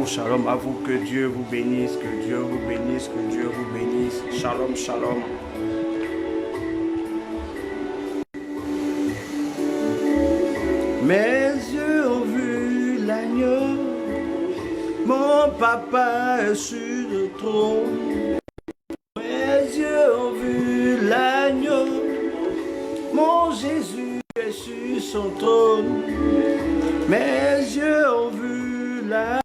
shalom à vous, que Dieu vous bénisse, que Dieu vous bénisse, que Dieu vous bénisse. Shalom, shalom. Mes yeux ont vu l'agneau, mon papa est sur le trône. Mes yeux ont vu l'agneau, mon Jésus est sur son trône. Mes yeux ont vu l'agneau,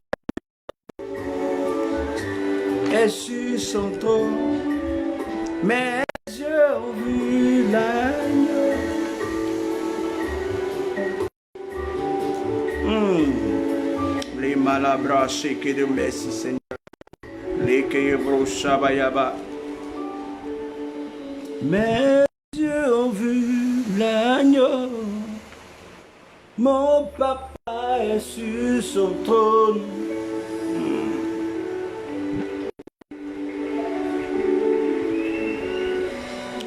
est sur son trône. Mes yeux ont vu l'agneau. Les malabras, que de merci, Seigneur. Les kayebro shabayaba. Mes yeux ont vu l'agneau. Mon papa est sur son trône.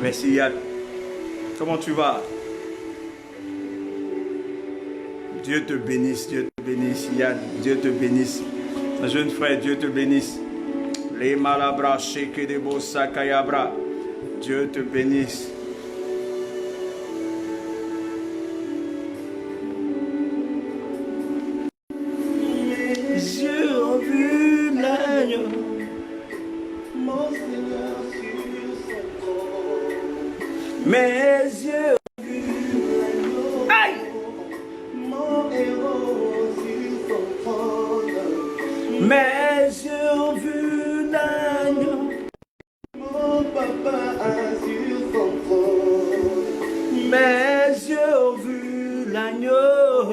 Merci Yann. Comment tu vas? Dieu te bénisse, Yann. Dieu te bénisse. Un jeune frère, Dieu te bénisse. Les malabras, sheke de bossa kayabra. Dieu te bénisse. Mes yeux ont vu l'agneau, mon Seigneur sur son trône. Mes yeux ont vu l'agneau, aïe, mon héros sur son trône. Mes yeux ont vu l'agneau, mon papa sur son trône. Mes yeux ont vu l'agneau,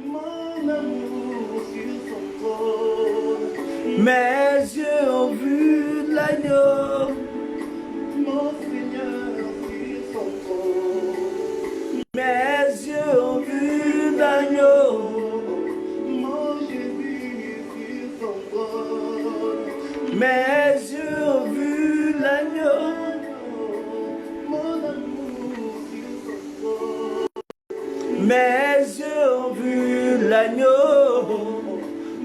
mon amour sur son trône. Mes yeux ont vu l'agneau, mon Seigneur sur son trône. Mes yeux ont vu l'agneau, mon Jésus sur son trône. Mes yeux ont vu l'agneau, mon amour sur son trône. Mes yeux ont vu l'agneau,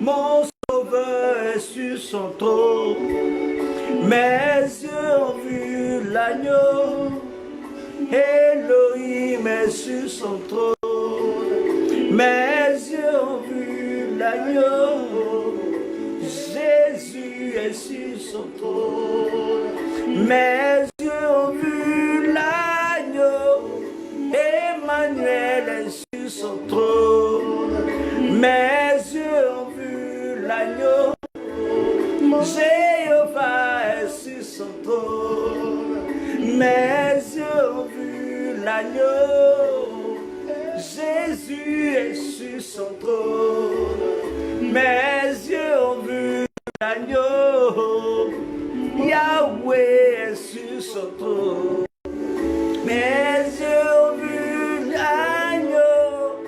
mon sauveur est sur son trône. Mes yeux ont vu l'agneau, Elohim est sur son trône. Mes yeux ont vu l'agneau, Jésus est sur son trône. Mes yeux ont vu l'agneau, Emmanuel est sur son trône. Mes yeux ont vu l'agneau, Jéhovah est sur son trône. Mes yeux ont vu l'agneau, Jésus est sur son trône. Mes yeux ont vu l'agneau, Yahweh est sur son trône. Mes yeux ont vu l'agneau,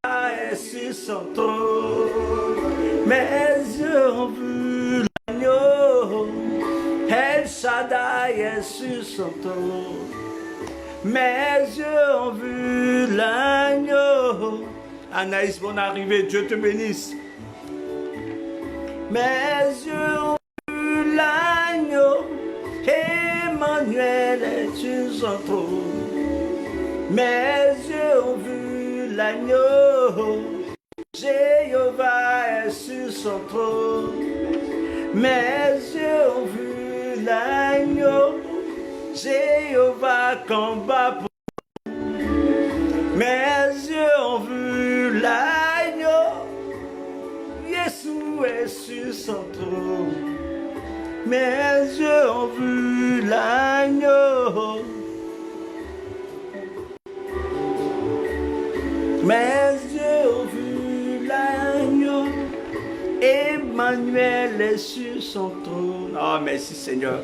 est sur son trône. Mes yeux ont vu l'agneau, El Shaddai est sur son trône. Mes yeux ont vu l'agneau. Anaïs, bonne arrivée, Dieu te bénisse. Mes yeux ont vu l'agneau, Emmanuel est sur son trône. Mes yeux ont vu l'agneau, Jéhovah est sur son trône. Mes yeux ont vu l'agneau, Jéhovah combat pour nous. Mes yeux ont vu l'agneau, Jésus est sur son trône. Mes yeux ont vu l'agneau, mes yeux ont vu l'agneau, Emmanuel est sur son trône. Oh, merci Seigneur.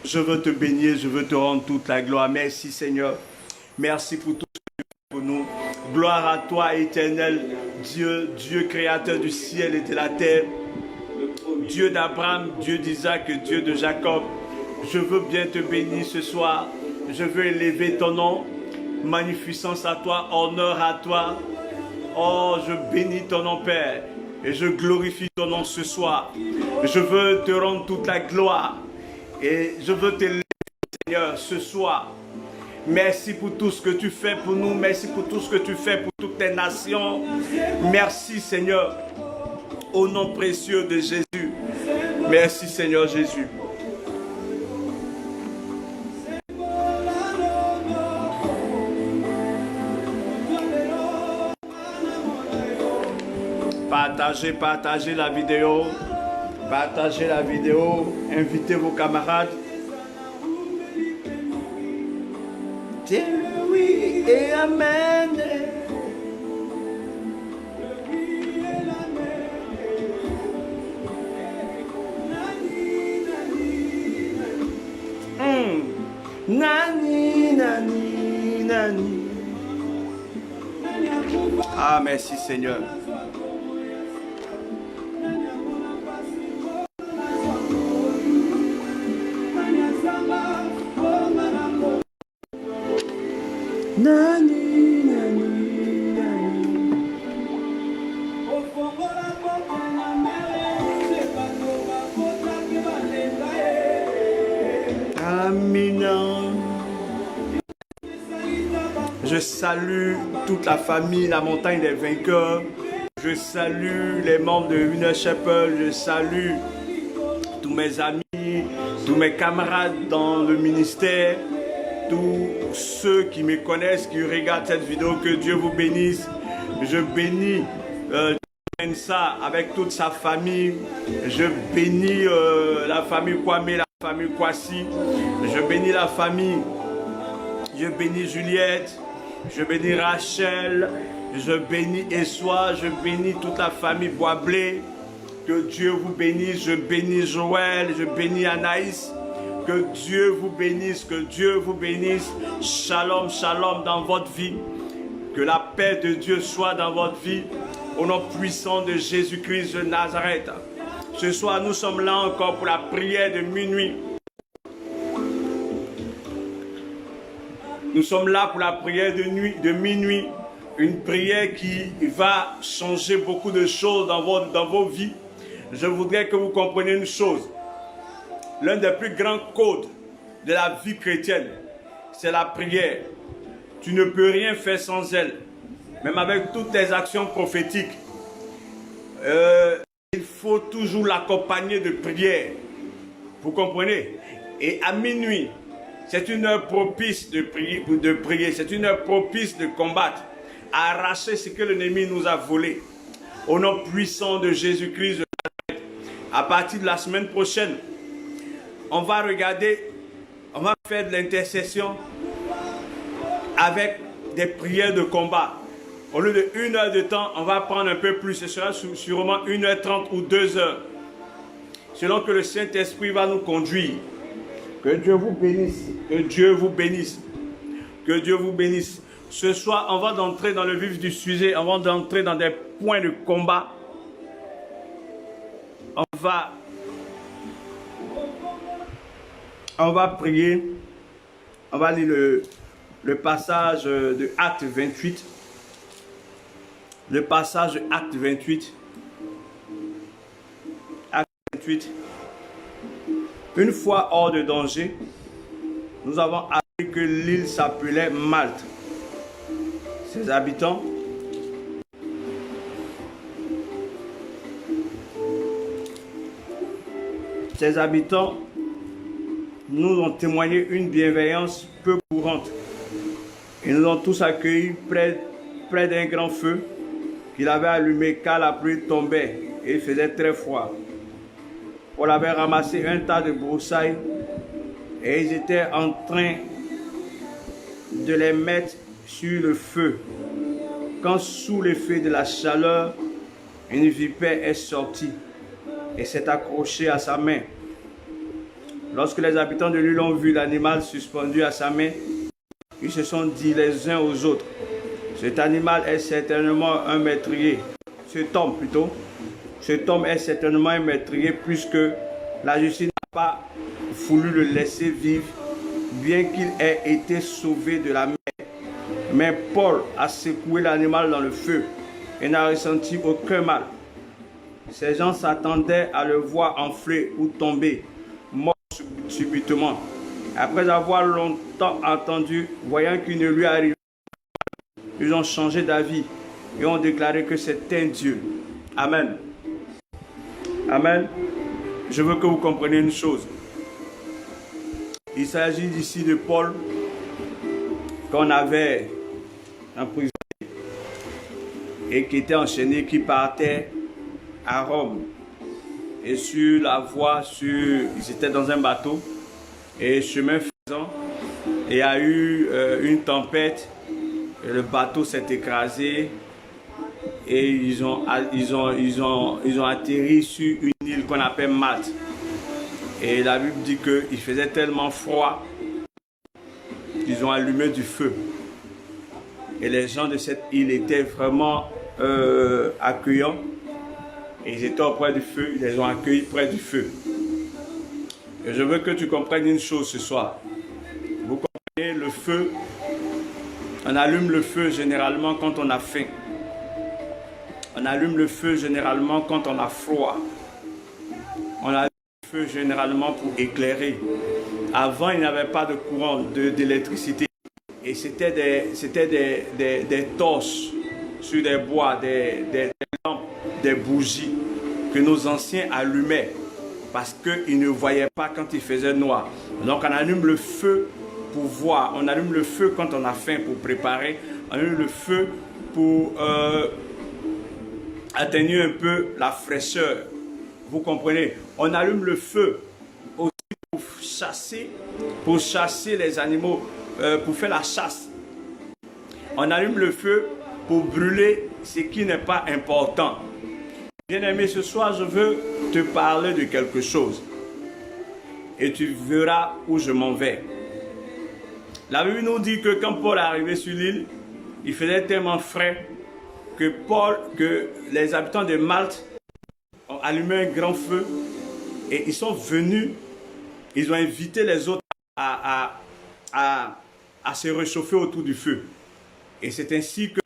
Je veux te bénir, je veux te rendre toute la gloire. Merci Seigneur. Merci pour tout ce que tu fais pour nous. Gloire à toi, éternel Dieu, Dieu créateur du ciel et de la terre. Dieu d'Abraham, Dieu d'Isaac, Dieu de Jacob. Je veux bien te bénir ce soir. Je veux élever ton nom. Magnificence à toi, honneur à toi. Oh, je bénis ton nom, Père. et je glorifie ton nom ce soir. Je veux te rendre toute la gloire et je veux te lever, Seigneur, ce soir. Merci pour tout ce que tu fais pour nous. Merci pour tout ce que tu fais pour toutes les nations. Merci, Seigneur, au nom précieux de Jésus. Merci, Seigneur Jésus. Partagez la vidéo. Partagez la vidéo. Invitez vos camarades. Oui et amen. Nani, nani, nani. Ah, merci Seigneur. Nani, nani, nani. Amina. Je salue toute la famille, la montagne des vainqueurs. Je salue les membres de Winner Shepherd. Je salue tous mes amis, tous mes camarades dans le ministère. Tous ceux qui me connaissent, qui regardent cette vidéo, que Dieu vous bénisse. Je bénis ça avec toute sa famille. Je bénis la famille Kwame, la famille Kwasi. Je bénis la famille. Je bénis Juliette. Je bénis Rachel. Je bénis Essoir. Je bénis toute la famille Boisblé. Que Dieu vous bénisse. Je bénis Joël. Je bénis Anaïs. Que Dieu vous bénisse, que Dieu vous bénisse. Shalom, shalom dans votre vie. Que la paix de Dieu soit dans votre vie. Au nom puissant de Jésus-Christ de Nazareth. Ce soir, nous sommes là encore pour la prière de minuit. Nous sommes là pour la prière de minuit. Une prière qui va changer beaucoup de choses dans vos vies. Je voudrais que vous compreniez une chose. L'un des plus grands codes de la vie chrétienne, c'est la prière. Tu ne peux rien faire sans elle. Même avec toutes tes actions prophétiques, il faut toujours l'accompagner de prière. Vous comprenez? Et à minuit, c'est une heure propice de prier. C'est une heure propice de combattre, à arracher ce que l'ennemi nous a volé. Au nom puissant de Jésus-Christ, à partir de la semaine prochaine, on va faire de l'intercession avec des prières de combat. Au lieu de 1 heure de temps, on va prendre un peu plus. Ce sera sûrement 1h30 ou 2 heures. Selon que le Saint-Esprit va nous conduire. Que Dieu vous bénisse. Que Dieu vous bénisse. Que Dieu vous bénisse. Ce soir, on va entrer dans le vif du sujet. On va entrer dans des points de combat. On va prier. On va lire le passage de Acte 28. Le passage de Acte 28. Acte 28. Une fois hors de danger, nous avons appris que l'île s'appelait Malte. Ses habitants nous ont témoigné une bienveillance peu courante. Ils nous ont tous accueillis près d'un grand feu qu'il avait allumé car la pluie tombait et il faisait très froid. Paul avait ramassé un tas de broussailles et ils étaient en train de les mettre sur le feu. Quand sous l'effet de la chaleur, une vipère est sortie et s'est accrochée à sa main. Lorsque les habitants de l'île ont vu l'animal suspendu à sa main, ils se sont dit les uns aux autres, cet animal est certainement un meurtrier. Cet homme est certainement un meurtrier puisque la justice n'a pas voulu le laisser vivre, bien qu'il ait été sauvé de la mer. Mais Paul a secoué l'animal dans le feu et n'a ressenti aucun mal. Ces gens s'attendaient à le voir enfler ou tomber, mort subitement. Après avoir longtemps attendu, voyant qu'il ne lui arrivait pas, ils ont changé d'avis et ont déclaré que c'était un Dieu. Amen. Amen. Je veux que vous compreniez une chose. Il s'agit ici de Paul qu'on avait emprisonné et qui était enchaîné, qui partait à Rome. Et sur la voie, ils étaient dans un bateau et chemin faisant, il y a eu une tempête et le bateau s'est écrasé et ils ont atterri sur une île qu'on appelle Malte. Et la Bible dit qu'il faisait tellement froid qu'ils ont allumé du feu. Et les gens de cette île étaient vraiment accueillants. Et ils étaient auprès du feu, ils les ont accueillis près du feu. Et je veux que tu comprennes une chose ce soir. Vous comprenez, le feu, on allume le feu généralement quand on a faim. On allume le feu généralement quand on a froid. On allume le feu généralement pour éclairer. Avant, il n'y avait pas de courant d'électricité. Et c'était des torches sur des bois, des lampes, des bougies que nos anciens allumaient parce qu'ils ne voyaient pas quand il faisait noir. Donc on allume le feu pour voir, on allume le feu quand on a faim pour préparer, on allume le feu pour atténuer un peu la fraîcheur. Vous comprenez? On allume le feu aussi pour chasser les animaux, pour faire la chasse. On allume le feu pour brûler ce qui n'est pas important. Bien-aimé, ce soir, je veux te parler de quelque chose. Et tu verras où je m'en vais. La Bible nous dit que quand Paul est arrivé sur l'île, il faisait tellement frais que les habitants de Malte ont allumé un grand feu et ils sont venus, ils ont invité les autres à se réchauffer autour du feu. Et c'est ainsi que,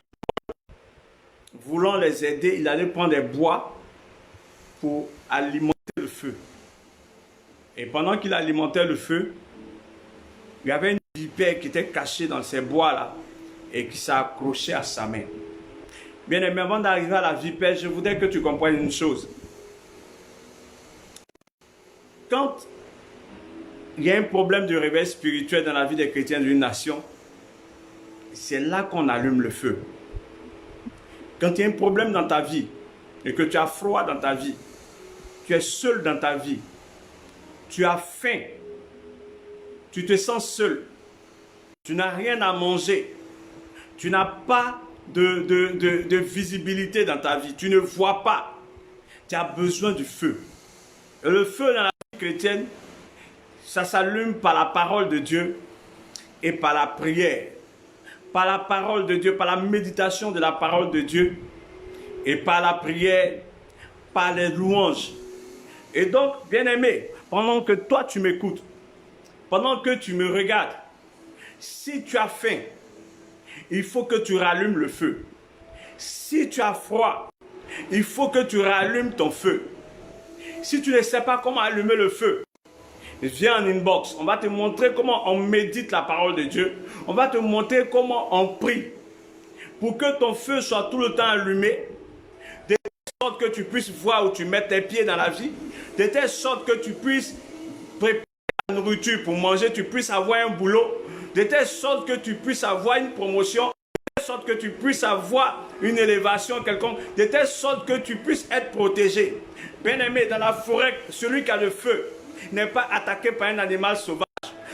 voulant les aider, il allait prendre des bois pour alimenter le feu. Et pendant qu'il alimentait le feu, il y avait une vipère qui était cachée dans ces bois-là et qui s'est accrochée à sa main. Bien aimé, avant d'arriver à la vipère, je voudrais que tu comprennes une chose. Quand il y a un problème de réveil spirituel dans la vie des chrétiens d'une nation, c'est là qu'on allume le feu. Quand il y a un problème dans ta vie et que tu as froid dans ta vie, tu es seul dans ta vie, tu as faim, tu te sens seul, tu n'as rien à manger, tu n'as pas de visibilité dans ta vie, tu ne vois pas, tu as besoin du feu. Et le feu dans la vie chrétienne, ça s'allume par la parole de Dieu et par la prière. Par la parole de Dieu, par la méditation de la parole de Dieu et par la prière, par les louanges. Et donc, bien-aimé, pendant que toi tu m'écoutes, pendant que tu me regardes, si tu as faim, il faut que tu rallumes le feu. Si tu as froid, il faut que tu rallumes ton feu. Si tu ne sais pas comment allumer le feu, viens en inbox, on va te montrer comment on médite la parole de Dieu. On va te montrer comment on prie pour que ton feu soit tout le temps allumé, de telle sorte que tu puisses voir où tu mets tes pieds dans la vie, de telle sorte que tu puisses préparer la nourriture pour manger, tu puisses avoir un boulot, de telle sorte que tu puisses avoir une promotion, de telle sorte que tu puisses avoir une élévation quelconque, de telle sorte que tu puisses être protégé. Bien-aimé, dans la forêt, celui qui a le feu n'est pas attaqué par un animal sauvage.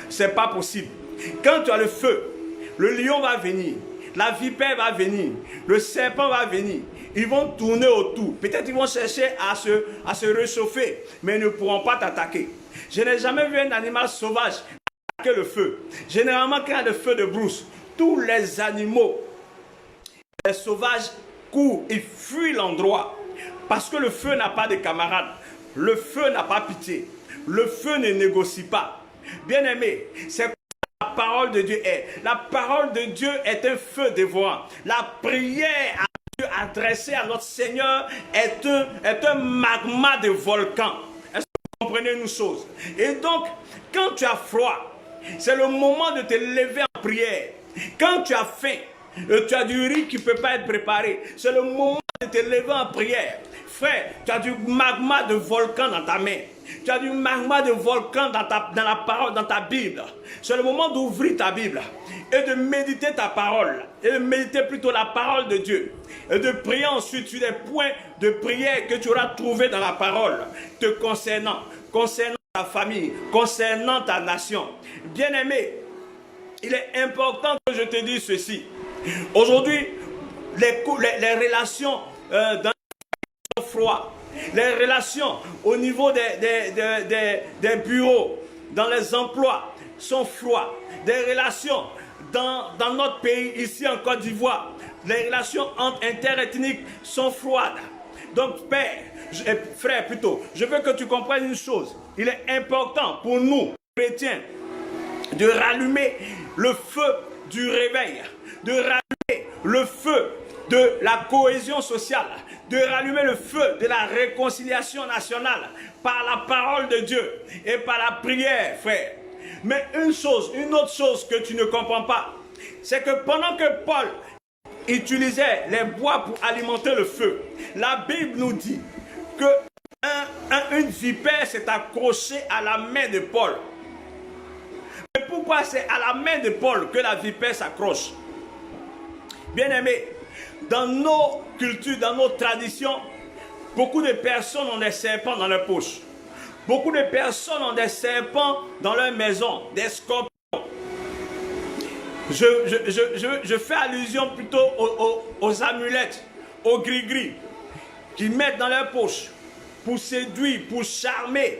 C'est pas possible. Quand tu as le feu, le lion va venir, la vipère va venir, le serpent va venir. Ils vont tourner autour. Peut-être ils vont chercher à se réchauffer, mais ils ne pourront pas t'attaquer. Je n'ai jamais vu un animal sauvage attaquer le feu. Généralement, quand il y a le feu de brousse, tous les animaux, les sauvages courent, ils fuient l'endroit. Parce que le feu n'a pas de camarades. Le feu n'a pas pitié. Le feu ne négocie pas. Bien-aimé, c'est quoi la parole de Dieu est. La parole de Dieu est un feu dévorant. La prière à adressé à notre Seigneur est un magma de volcan. Est-ce que vous comprenez une chose? Et donc, quand tu as froid, c'est le moment de te lever en prière. Quand tu as faim, tu as du riz qui ne peut pas être préparé, c'est le moment de te lever en prière. Frère, tu as du magma de volcan dans ta main. Tu as du magma de volcan dans la parole, dans ta Bible. C'est le moment d'ouvrir ta Bible et de méditer ta parole. Et de méditer plutôt la parole de Dieu. Et de prier ensuite sur des points de prière que tu auras trouvés dans la parole te concernant ta famille, concernant ta nation. Bien-aimé, il est important que je te dise ceci. Aujourd'hui, les relations dans le froid, les relations au niveau des bureaux, dans les emplois sont froids. Des relations dans notre pays, ici en Côte d'Ivoire, les relations interethniques sont froides. Donc, frère plutôt, je veux que tu comprennes une chose. Il est important pour nous, chrétiens, de rallumer le feu du réveil, de rallumer le feu de la cohésion sociale, de rallumer le feu de la réconciliation nationale par la parole de Dieu et par la prière, frère. Mais une autre chose que tu ne comprends pas, c'est que pendant que Paul utilisait les bois pour alimenter le feu, la Bible nous dit que une vipère s'est accrochée à la main de Paul. Mais pourquoi c'est à la main de Paul que la vipère s'accroche? Bien-aimés, dans nos cultures, dans nos traditions, beaucoup de personnes ont des serpents dans leur poche. Beaucoup de personnes ont des serpents dans leur maison, des scorpions. Je fais allusion plutôt aux amulettes, aux gris-gris, qu'ils mettent dans leur poche pour séduire, pour charmer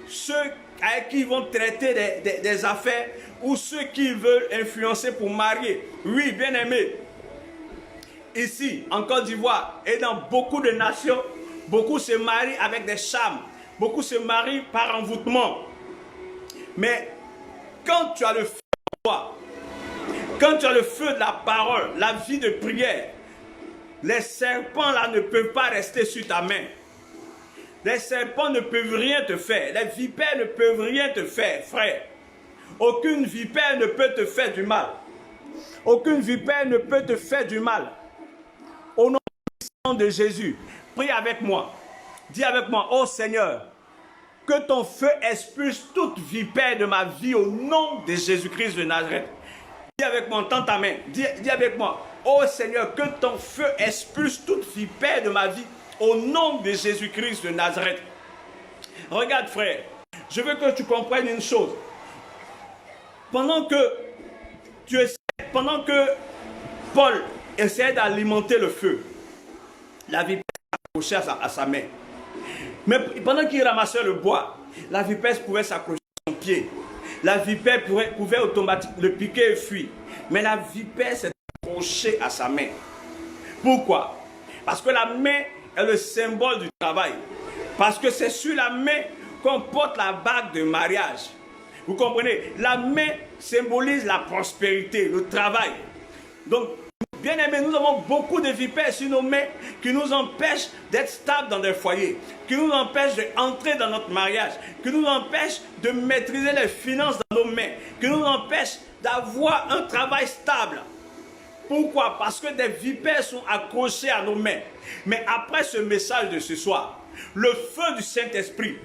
ceux avec qui ils vont traiter des affaires ou ceux qui veulent influencer pour marier. Oui, bien aimé, ici, en Côte d'Ivoire et dans beaucoup de nations, beaucoup se marient avec des charmes, beaucoup se marient par envoûtement. Mais quand tu as le feu de toi, quand tu as le feu de la parole, la vie de prière, les serpents là ne peuvent pas rester sur ta main. Les serpents ne peuvent rien te faire. Les vipères ne peuvent rien te faire, frère. Aucune vipère ne peut te faire du mal. Aucune vipère ne peut te faire du mal. Au nom de Jésus, prie avec moi. Dis avec moi, oh Seigneur, que ton feu expulse toute vipère de ma vie au nom de Jésus-Christ de Nazareth. Dis avec moi, tends ta main. Dis avec moi, oh Seigneur, que ton feu expulse toute vipère de ma vie au nom de Jésus-Christ de Nazareth. Regarde frère, je veux que tu comprennes une chose. Pendant que Paul essayait d'alimenter le feu, la vipère s'accrochait à sa main. Mais pendant qu'il ramassait le bois, la vipère pouvait s'accrocher à son pied. La vipère pouvait automatiquement le piquer et fuir. Mais la vipère s'est accrochée à sa main. Pourquoi? Parce que la main est le symbole du travail. Parce que c'est sur la main qu'on porte la bague de mariage. Vous comprenez? La main symbolise la prospérité, le travail. Donc, bien aimé, nous avons beaucoup de vipères sur nos mains qui nous empêchent d'être stables dans des foyers, qui nous empêchent d'entrer dans notre mariage, qui nous empêchent de maîtriser les finances dans nos mains, qui nous empêchent d'avoir un travail stable. Pourquoi? Parce que des vipères sont accrochées à nos mains. Mais après ce message de ce soir, le feu du Saint-Esprit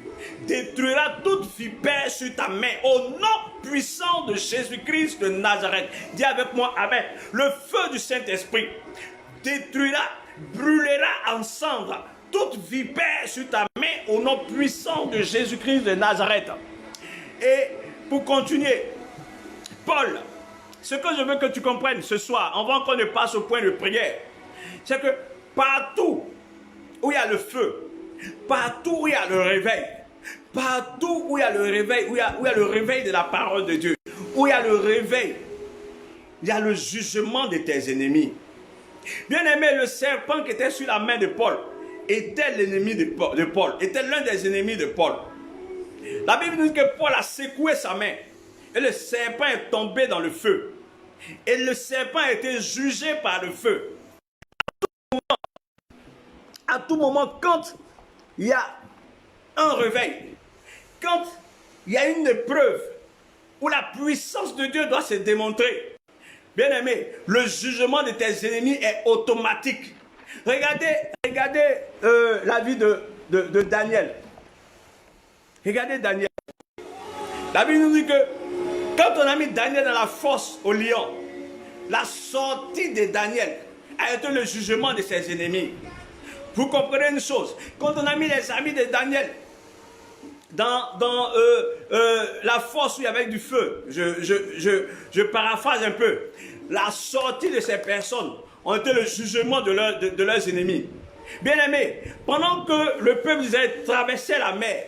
détruira toute vipère sur ta main au nom puissant de Jésus-Christ de Nazareth. Dis avec moi, amen. Le feu du Saint-Esprit détruira, brûlera en cendres toute vipère sur ta main au nom puissant de Jésus-Christ de Nazareth. Et pour continuer, Paul, ce que je veux que tu comprennes ce soir, avant qu'on ne passe au point de prière, c'est que partout où il y a le feu, partout où il y a le réveil, partout où il y a le réveil, où il y a le réveil de la parole de Dieu, où il y a le réveil, il y a le jugement de tes ennemis. Bien aimé, le serpent qui était sur la main de Paul était l'ennemi de Paul, était l'un des ennemis de Paul. La Bible nous dit que Paul a secoué sa main et le serpent est tombé dans le feu. Et le serpent a été jugé par le feu. À tout moment, quand il y a un réveil, quand il y a une épreuve où la puissance de Dieu doit se démontrer, bien-aimé, le jugement de tes ennemis est automatique. Regardez la vie de Daniel. Regardez Daniel. La Bible nous dit que quand on a mis Daniel dans la fosse au lion, la sortie de Daniel a été le jugement de ses ennemis. Vous comprenez une chose? Quand on a mis les amis de Daniel dans la fosse où il y avait du feu, je paraphrase un peu, la sortie de ces personnes ont été le jugement de leurs ennemis. Bien-aimés, pendant que le peuple d'Israël traversait la mer,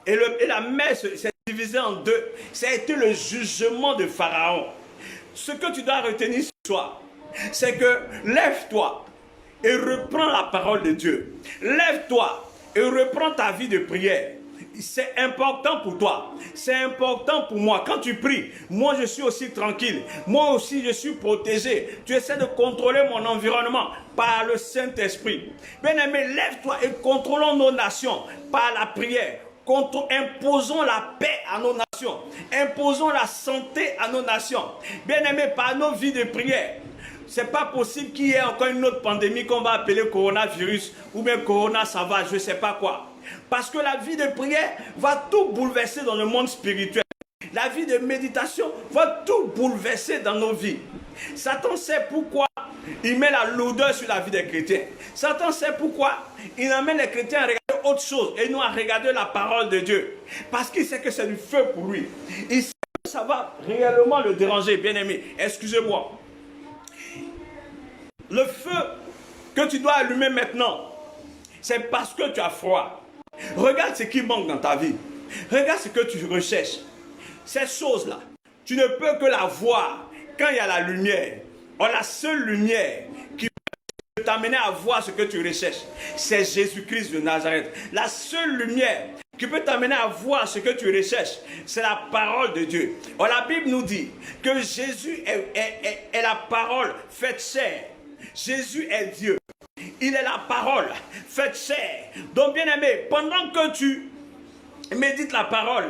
et la mer s'est divisée en deux, ça a été le jugement de Pharaon. Ce que tu dois retenir ce soir, c'est que lève-toi et reprends la parole de Dieu. Lève-toi et reprends ta vie de prière. C'est important pour toi, c'est important pour moi. Quand tu pries, moi je suis aussi tranquille, moi aussi je suis protégé. Tu essaies de contrôler mon environnement par le Saint-Esprit. Bien-aimé, lève-toi et contrôlons nos nations par la prière. Imposons la paix à nos nations, imposons la santé à nos nations. Bien-aimé, par nos vies de prière. C'est pas possible qu'il y ait encore une autre pandémie qu'on va appeler coronavirus ou bien corona ça va, je ne sais pas quoi. Parce que la vie de prière va tout bouleverser dans le monde spirituel. La vie de méditation va tout bouleverser dans nos vies. Satan sait pourquoi il met la lourdeur sur la vie des chrétiens. Satan sait pourquoi il amène les chrétiens à regarder autre chose et non à regarder la parole de Dieu. Parce qu'il sait que c'est du feu pour lui. Il sait que ça va réellement le déranger, bien-aimé. Excusez-moi. Le feu que tu dois allumer maintenant, c'est parce que tu as froid. Regarde ce qui manque dans ta vie. Regarde ce que tu recherches. Ces choses-là, tu ne peux que la voir quand il y a la lumière. Or, la seule lumière qui peut t'amener à voir ce que tu recherches, c'est Jésus-Christ de Nazareth. La seule lumière qui peut t'amener à voir ce que tu recherches, c'est la parole de Dieu. Or, la Bible nous dit que Jésus est la parole faite chair. Jésus est Dieu. Il est la parole faite chair. Donc, bien-aimé, pendant que tu médites la parole,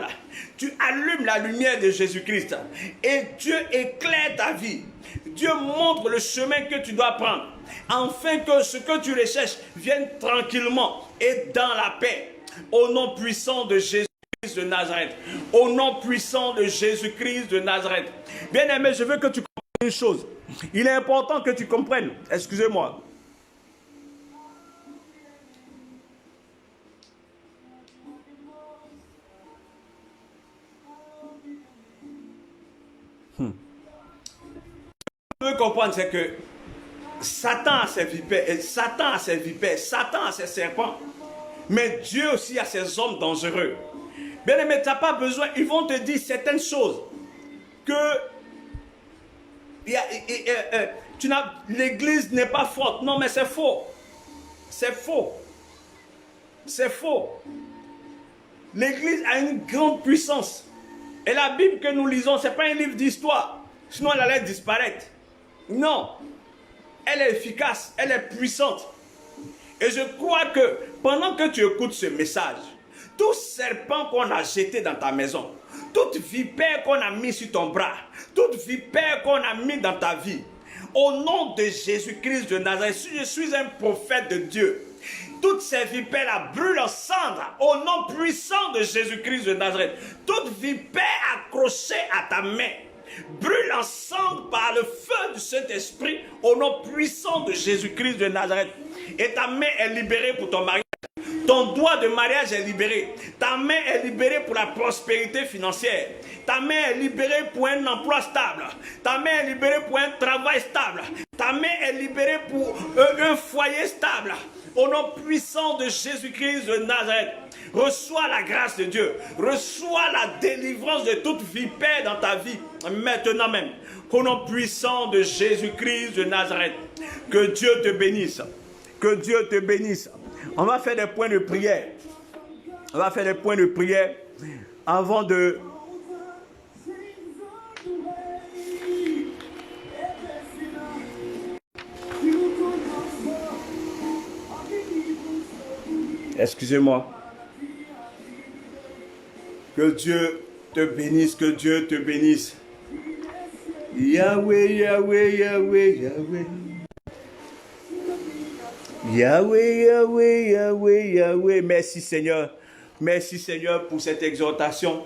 tu allumes la lumière de Jésus-Christ et Dieu éclaire ta vie. Dieu montre le chemin que tu dois prendre, afin que ce que tu recherches vienne tranquillement et dans la paix. Au nom puissant de Jésus-Christ de Nazareth. Au nom puissant de Jésus-Christ de Nazareth. Bien-aimé, je veux que tu comprennes une chose. Il est important que tu comprennes. Excusez-moi. Ce que je veux comprendre, c'est que Satan a ses vipères, Satan a ses vipères, Satan a ses serpents, mais Dieu aussi a ses hommes dangereux. Bien aimé, tu n'as pas besoin, ils vont te dire certaines choses que l'église n'est pas forte. Non, mais c'est faux. C'est faux. C'est faux. L'église a une grande puissance. Et la Bible que nous lisons, ce n'est pas un livre d'histoire. Sinon, elle allait disparaître. Non. Elle est efficace. Elle est puissante. Et je crois que pendant que tu écoutes ce message, tout serpent qu'on a jeté dans ta maison, toute vipère qu'on a mis sur ton bras, toute vipère qu'on a mis dans ta vie, au nom de Jésus-Christ de Nazareth, si je suis un prophète de Dieu, toutes ces vipères-là brûlent en cendres au nom puissant de Jésus-Christ de Nazareth. Toute vipère accrochée à ta main brûle en cendres par le feu du Saint-Esprit au nom puissant de Jésus-Christ de Nazareth. Et ta main est libérée pour ton mariage. Ton doigt de mariage est libéré. Ta main est libérée pour la prospérité financière. Ta main est libérée pour un emploi stable. Ta main est libérée pour un travail stable. Ta main est libérée pour un foyer stable. Au nom puissant de Jésus-Christ de Nazareth, reçois la grâce de Dieu. Reçois la délivrance de toute vipère dans ta vie, maintenant même. Au nom puissant de Jésus-Christ de Nazareth, que Dieu te bénisse. Que Dieu te bénisse. On va faire des points de prière. On va faire des points de prière avant de... Excusez-moi. Que Dieu te bénisse, que Dieu te bénisse. Yahweh, Yahweh, Yahweh, Yahweh. Yahweh, Yahweh, Yahweh, Yahweh. Merci Seigneur. Merci Seigneur pour cette exhortation.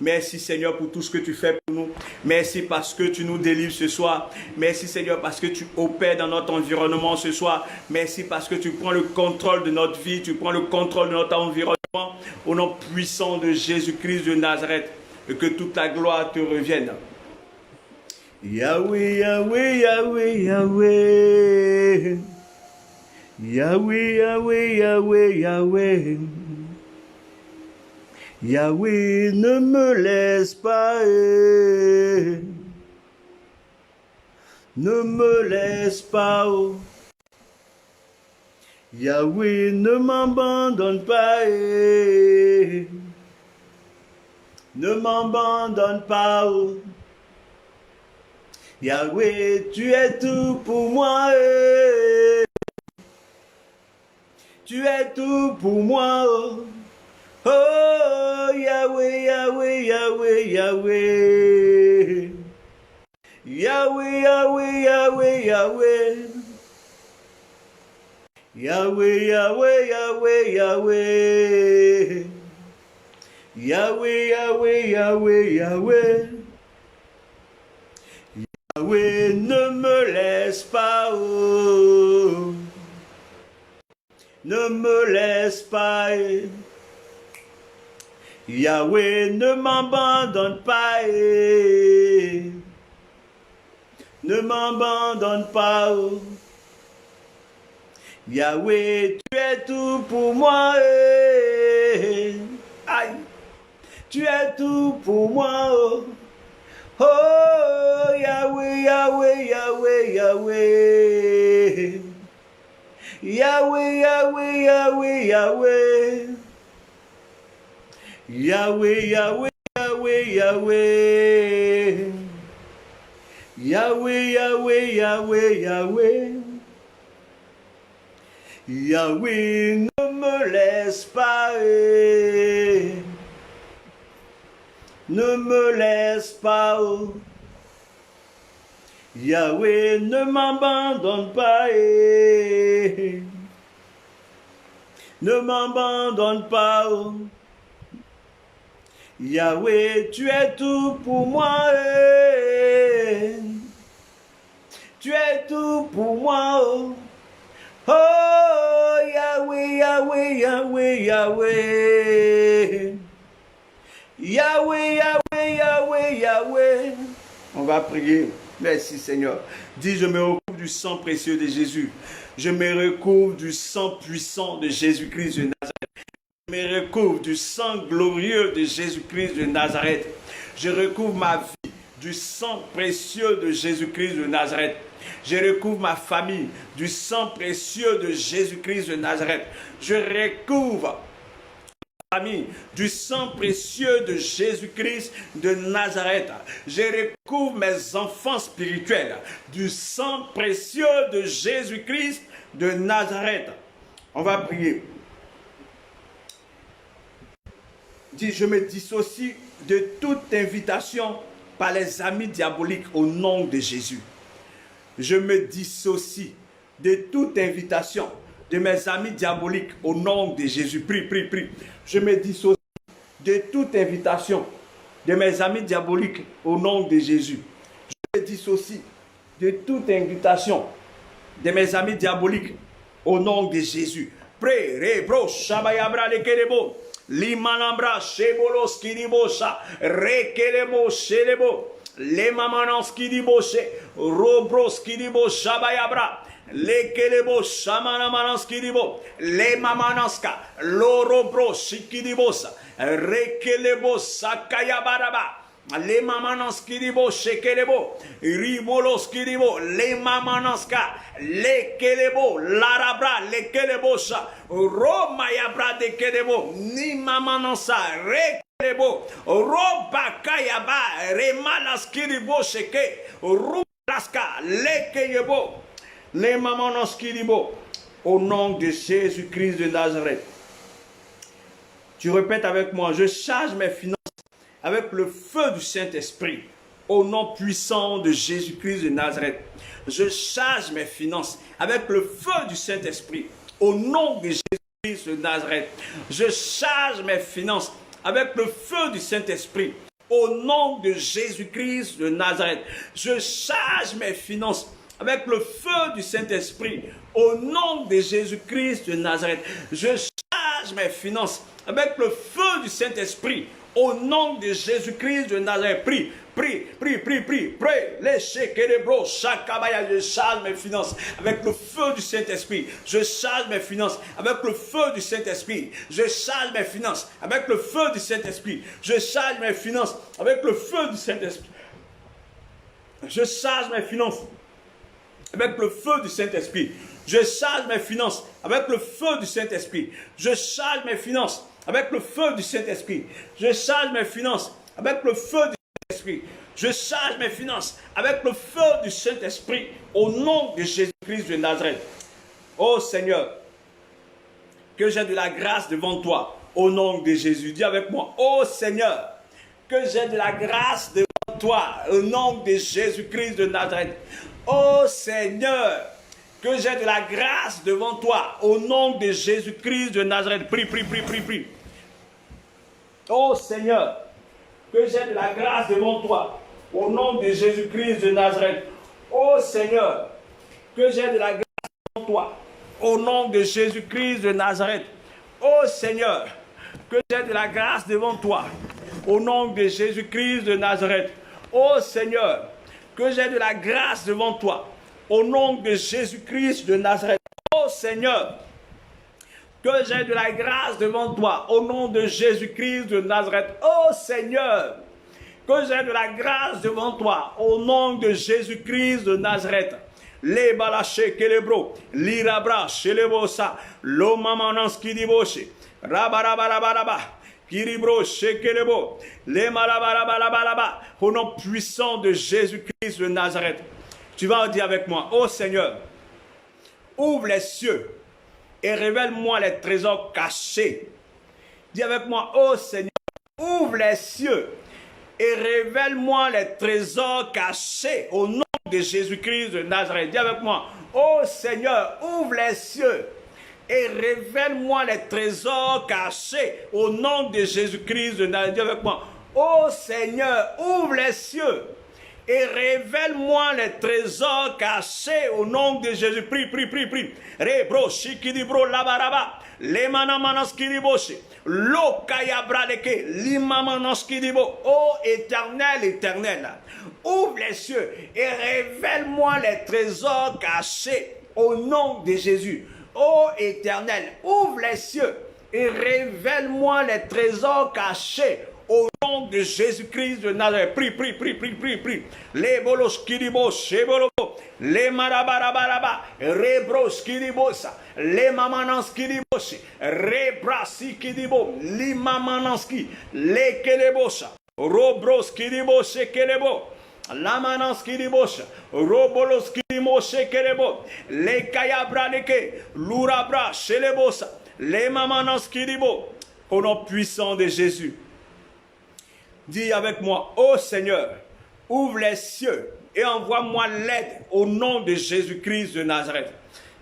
Merci Seigneur pour tout ce que tu fais pour nous. Merci parce que tu nous délivres ce soir. Merci Seigneur parce que tu opères dans notre environnement ce soir. Merci parce que tu prends le contrôle de notre vie. Tu prends le contrôle de notre environnement. Au nom puissant de Jésus-Christ de Nazareth. Et que toute la gloire te revienne. Yahweh, Yahweh, Yahweh, Yahweh. Yahweh, Yahweh, Yahweh, Yahweh. Yahweh, ne me laisse pas, ne me laisse pas, oh. Yahweh, ne m'abandonne pas, ne m'abandonne pas, oh. Yahweh, tu es tout pour moi, tu es tout pour moi, oh. Oh, Yahweh, Yahweh, Yahweh, Yahweh. Yahweh, Yahweh, Yahweh, Yahweh. Yahweh, Yahweh, Yahweh, Yahweh. Yahweh, Yahweh, Yahweh, Yahweh. Yahweh, ne me laisse pas, oh. Ne me laisse pas, Yahweh, ne m'abandonne pas, ne m'abandonne pas, oh. Yahweh, tu es tout pour moi, aïe, tu es tout pour moi, oh. Oh, Yahweh, Yahweh, Yahweh, Yahweh. Yahweh, Yahweh, Yahweh, Yahweh. Yahweh, Yahweh, Yahweh, Yahweh. Yahweh, Yahweh, Yahweh, Yahweh. Yahweh, ne me laisse pas, ne me laisse pas, oh. Yahweh, ne m'abandonne pas, ne m'abandonne pas, oh. Yahweh, tu es tout pour moi, tu es tout pour moi, oh. Oh, Yahweh, Yahweh, Yahweh, Yahweh. Yahweh, Yahweh, Yahweh, Yahweh. On va prier. Merci Seigneur. Dis, je me recouvre du sang précieux de Jésus. Je me recouvre du sang puissant de Jésus-Christ de Nazareth. Je me recouvre du sang glorieux de Jésus-Christ de Nazareth. Je recouvre ma vie du sang précieux de Jésus-Christ de Nazareth. Je recouvre ma famille du sang précieux de Jésus-Christ de Nazareth. Je recouvre ma famille du sang précieux de Jésus-Christ de Nazareth. Je recouvre mes enfants spirituels du sang précieux de Jésus-Christ de Nazareth. On va prier. Dis, je me dissocie de toute invitation par les amis diaboliques au nom de Jésus. Je me dissocie de toute invitation de mes amis diaboliques au nom de Jésus. Prie, prie, prie. Je me dissocie de toute invitation de mes amis diaboliques au nom de Jésus. Je me dissocie de toute invitation de mes amis diaboliques au nom de Jésus. Prie, rebro, shabayabra lekerebo. Limanambra, shebolos kiribosha, rekelebo, shelebo. Les mamanans qui diboshe, robros qui dibo shabayabra, les kelebo shamanamanas qui dibo, les mamananska, l'orobros qui dibosa, rekelebo sakayabaraba, les mamanans qui dibo shekelebo, ribolos qui dibo, les mamananska, les kelebo, larabra, les kelebosha, romayabra de kelebo, ni mamanansa, Roba kayaba remalaskiribo sheke rubraska lekeyebo les mamanoskiribo au nom de Jésus-Christ de Nazareth. Tu répètes avec moi, je charge mes finances avec le feu du Saint-Esprit. Au nom puissant de Jésus-Christ de Nazareth, je charge mes finances avec le feu du Saint-Esprit. Au nom de Jésus-Christ de Nazareth, je charge mes finances avec le feu du Saint-Esprit. Au nom de Jésus-Christ de Nazareth, je charge mes finances avec le feu du Saint-Esprit. Au nom de Jésus-Christ de Nazareth, je charge mes finances avec le feu du Saint-Esprit. Au nom de Jésus-Christ de Nazareth, prie. Les chekelebro, chakabaya, je charge mes finances avec le feu du Saint-Esprit. Je charge mes finances avec le feu du Saint-Esprit. Je charge mes finances avec le feu du Saint-Esprit. Je charge mes finances avec le feu du Saint-Esprit. Je charge mes finances avec le feu du Saint-Esprit. Je charge mes finances avec le feu du Saint-Esprit. Je charge mes finances avec le feu du Saint-Esprit. Je charge mes finances avec le feu du Saint-Esprit. Je charge mes finances avec le feu du Saint-Esprit au nom de Jésus-Christ de Nazareth. Oh Seigneur, que j'ai de la grâce devant toi au nom de Jésus. Dis avec moi, oh Seigneur, que j'ai de la grâce devant toi au nom de Jésus-Christ de Nazareth. Oh Seigneur, que j'ai de la grâce devant toi au nom de Jésus-Christ de Nazareth. Prie. Oh Seigneur, que j'ai de la grâce devant toi au nom de Jésus-Christ de Nazareth. Oh Seigneur, que j'ai de la grâce devant toi au nom de Jésus-Christ de Nazareth. Oh Seigneur, que j'ai de la grâce devant toi au nom de Jésus-Christ de Nazareth. Oh Seigneur, que j'ai de la grâce devant toi au nom de Jésus-Christ de Nazareth. Oh Seigneur, que j'ai de la grâce devant toi au nom de Jésus-Christ de Nazareth. Oh Seigneur, que j'ai de la grâce devant toi au nom de Jésus-Christ de Nazareth. Les balaché kelebro, l'irabra chelebosa, l'omamananski diboshi, rabarabaraba, kiribro shekelebo, les malabarabaraba, au nom puissant de Jésus-Christ de Nazareth. Tu vas dire avec moi, oh Seigneur, ouvre les cieux et révèle-moi les trésors cachés. Dis avec moi, oh Seigneur, ouvre les cieux et révèle-moi les trésors cachés au nom de Jésus-Christ de Nazareth. Dis avec moi, oh Seigneur, ouvre les cieux et révèle-moi les trésors cachés au nom de Jésus-Christ de Nazareth. Dis avec moi, oh Seigneur, ouvre les cieux et révèle-moi les trésors cachés au nom de Jésus. Prie. Rebro, shikidibro, labaraba, lemanamanaskiriboshi, lokayabradeke, limamanaskiribo. Oh éternel, ouvre les cieux et révèle-moi les trésors cachés au nom de Jésus. Oh éternel, ouvre les cieux et révèle-moi les trésors cachés au nom de Jésus-Christ de Nazareth. Prie. Les bolos kiribo, shebolo, les marabarabaraba, rebros kiribosa, les mamanans kiriboshi, rebrasi kiribo, les mamananski, les kelebosa, robros kiribo, shekelebo, la manans kiribosha, robolos kirimo, shekelebo, les kayabra leke, l'urabra, shelebosa, les mamanans kiribo, au nom puissant de Jésus. Dis avec moi, ô Seigneur, ouvre les cieux et envoie-moi l'aide au nom de Jésus-Christ de Nazareth.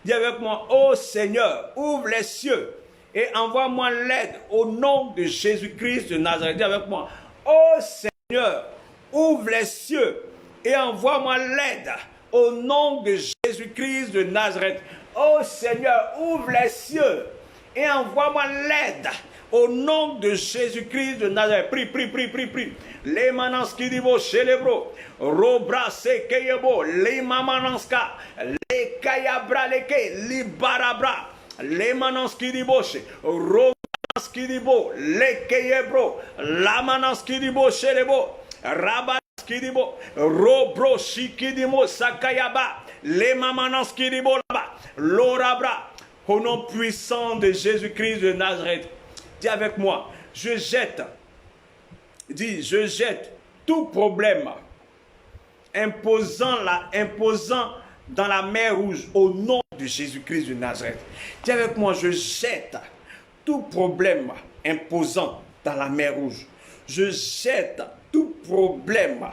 Dis avec moi, ô Seigneur, ouvre les cieux et envoie-moi l'aide au nom de Jésus-Christ de Nazareth. Dis avec moi, ô Seigneur, ouvre les cieux et envoie-moi l'aide au nom de Jésus-Christ de Nazareth. Ô Seigneur, ouvre les cieux et envoie-moi l'aide au nom de Jésus-Christ de Nazareth. Prie. Les mananski dibo chelebro, robra sekeyebo, les mamananska, les kayabra leke, les barabra, les mananski dibo, romanski dibo, les kayebro, la mananski dibo chelebo, rabanski dibo, robro shikidimo sakayaba, les mamananski dibo laba, l'orabra, au nom puissant de Jésus-Christ de Nazareth. Dis avec moi, je jette tout problème imposant dans la mer Rouge au nom de Jésus-Christ de Nazareth. Dis avec moi, je jette tout problème imposant dans la mer Rouge. Je jette tout problème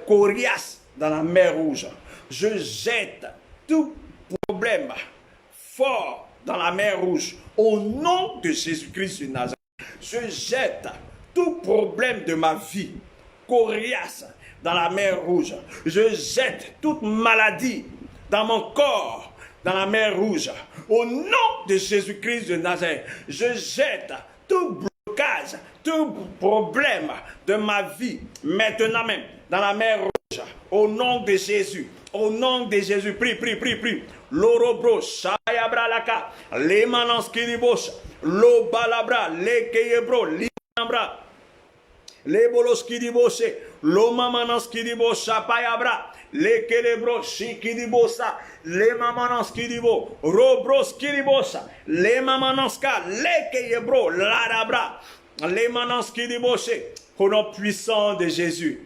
coriace dans la mer Rouge. Je jette tout problème fort dans la mer Rouge. Au nom de Jésus-Christ de Nazareth, je jette tout problème de ma vie coriace dans la mer Rouge. Je jette toute maladie dans mon corps dans la mer Rouge. Au nom de Jésus-Christ de Nazareth, je jette tout blocage, tout problème de ma vie, maintenant même, dans la mer Rouge. Au nom de Jésus. Au nom de Jésus. Prie, prie, prie, prie. L'orobro, shayabra laka, les manans kiribos, lo balabra, les keyebro, l'imambra, les bolos kiribose, lo mamanans kiribos, shapayabra, les kelebro, shikidibosa, les mamanans kiribo, robros kiribosa, les mamananska, les keyebro, l'arabra, les manans kiribose, au nom puissant de Jésus.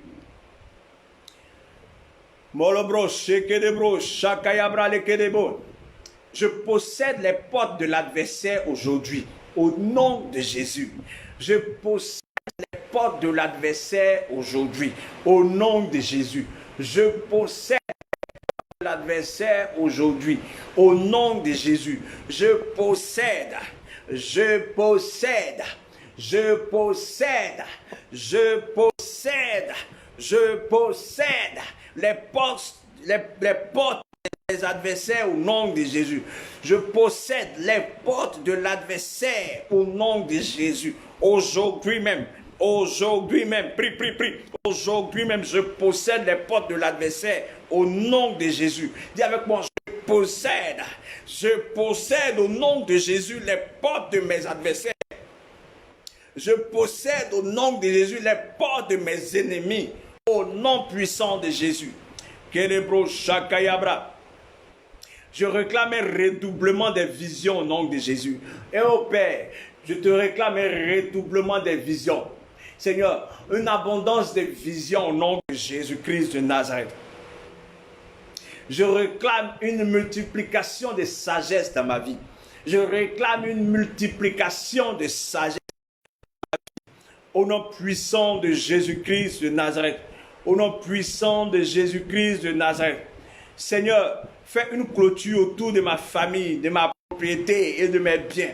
Je possède les portes de l'adversaire aujourd'hui, au nom de Jésus. Je possède les portes de l'adversaire aujourd'hui, au nom de Jésus. Je possède l'adversaire aujourd'hui, au nom de Jésus. Je possède, je possède, je possède, je possède, je possède les portes des adversaires au nom de Jésus. Je possède les portes de l'adversaire au nom de Jésus. Aujourd'hui même, prie, prie, prie. Aujourd'hui même, je possède les portes de l'adversaire au nom de Jésus. Dis avec moi, je possède au nom de Jésus les portes de mes adversaires. Je possède au nom de Jésus les portes de mes ennemis. Au nom puissant de Jésus. Kelebro Shakayabra. Je réclame un redoublement des visions au nom de Jésus. Et au Père, je te réclame un redoublement des visions. Seigneur, une abondance de visions au nom de Jésus-Christ de Nazareth. Je réclame une multiplication de sagesse dans ma vie. Je réclame une multiplication de sagesse au nom puissant de Jésus-Christ de Nazareth. Au nom puissant de Jésus-Christ de Nazareth. Seigneur, fais une clôture autour de ma famille, de ma propriété et de mes biens.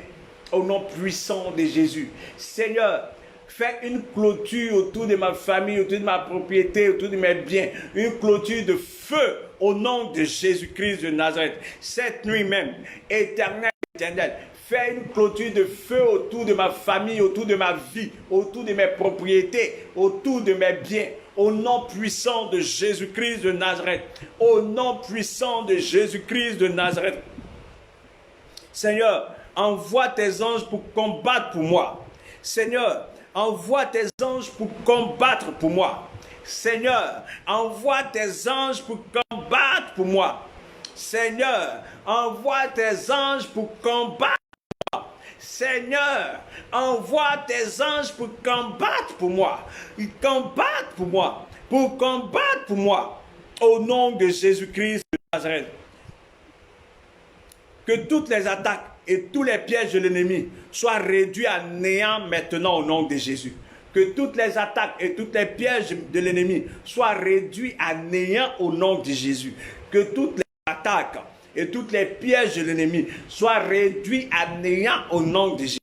Au nom puissant de Jésus. Seigneur, fais une clôture autour de ma famille, autour de ma propriété, autour de mes biens. Une clôture de feu au nom de Jésus-Christ de Nazareth. Cette nuit même, éternel, fais une clôture de feu autour de ma famille, autour de ma vie, autour de mes propriétés, autour de mes biens. Au nom puissant de Jésus-Christ de Nazareth. Au nom puissant de Jésus-Christ de Nazareth. Seigneur, envoie tes anges pour combattre pour moi. Seigneur, envoie tes anges pour combattre pour moi. Seigneur, envoie tes anges pour combattre pour moi. Seigneur, envoie tes anges pour combattre. Seigneur, envoie tes anges pour combattre pour moi. Ils combattent pour moi. Pour combattre pour moi. Au nom de Jésus-Christ de Nazareth. Que toutes les attaques et tous les pièges de l'ennemi soient réduits à néant maintenant au nom de Jésus. Que toutes les attaques et tous les pièges de l'ennemi soient réduits à néant au nom de Jésus. Que toutes les attaques et toutes les pièges de l'ennemi soient réduits à néant au nom de Jésus.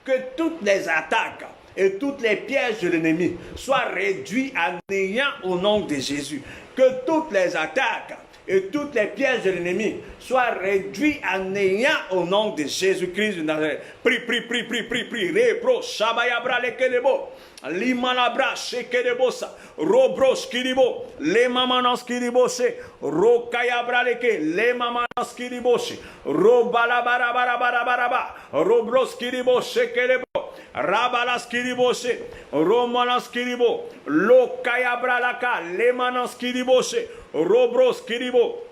Que toutes les attaques et toutes les pièges de l'ennemi soient réduits à néant au nom de Jésus. Que toutes les attaques et toutes les pièges de l'ennemi soient réduits à néant au nom de Jésus-Christ de Nazareth. Prie, prie, prie, prie, prie, prie. Repro, shabayabra lekelebo. Limanabra shekelebosa. Robros kiribo. Le mamanos kiribose. Rokayabra leke. Le mamanos kiribose. Robalabarabarabarabaraba. Robros kiribo shekelebo. Rabalas kiribose. Romanas kiribo. Lokayabra laka. Le manos kiribose. Robros kiribo.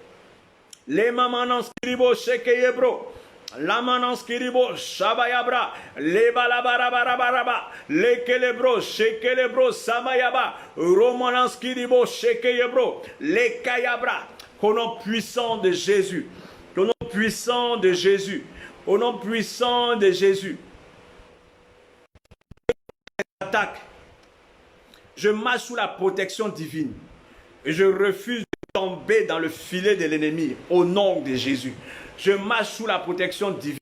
Le mamanos kiribo shekeyebro. La manans kiribo shabayabra. Le balabarabaraba. Le kelebro shekelebro samayaba. Romanans kiribo shekeyebro. Le kayabra. Au nom puissant de Jésus. Au nom puissant de Jésus. Au nom puissant de Jésus. attaques. Je marche sous la protection divine. Et je refuse de tomber dans le filet de l'ennemi au nom de Jésus. Je marche sous la protection divine.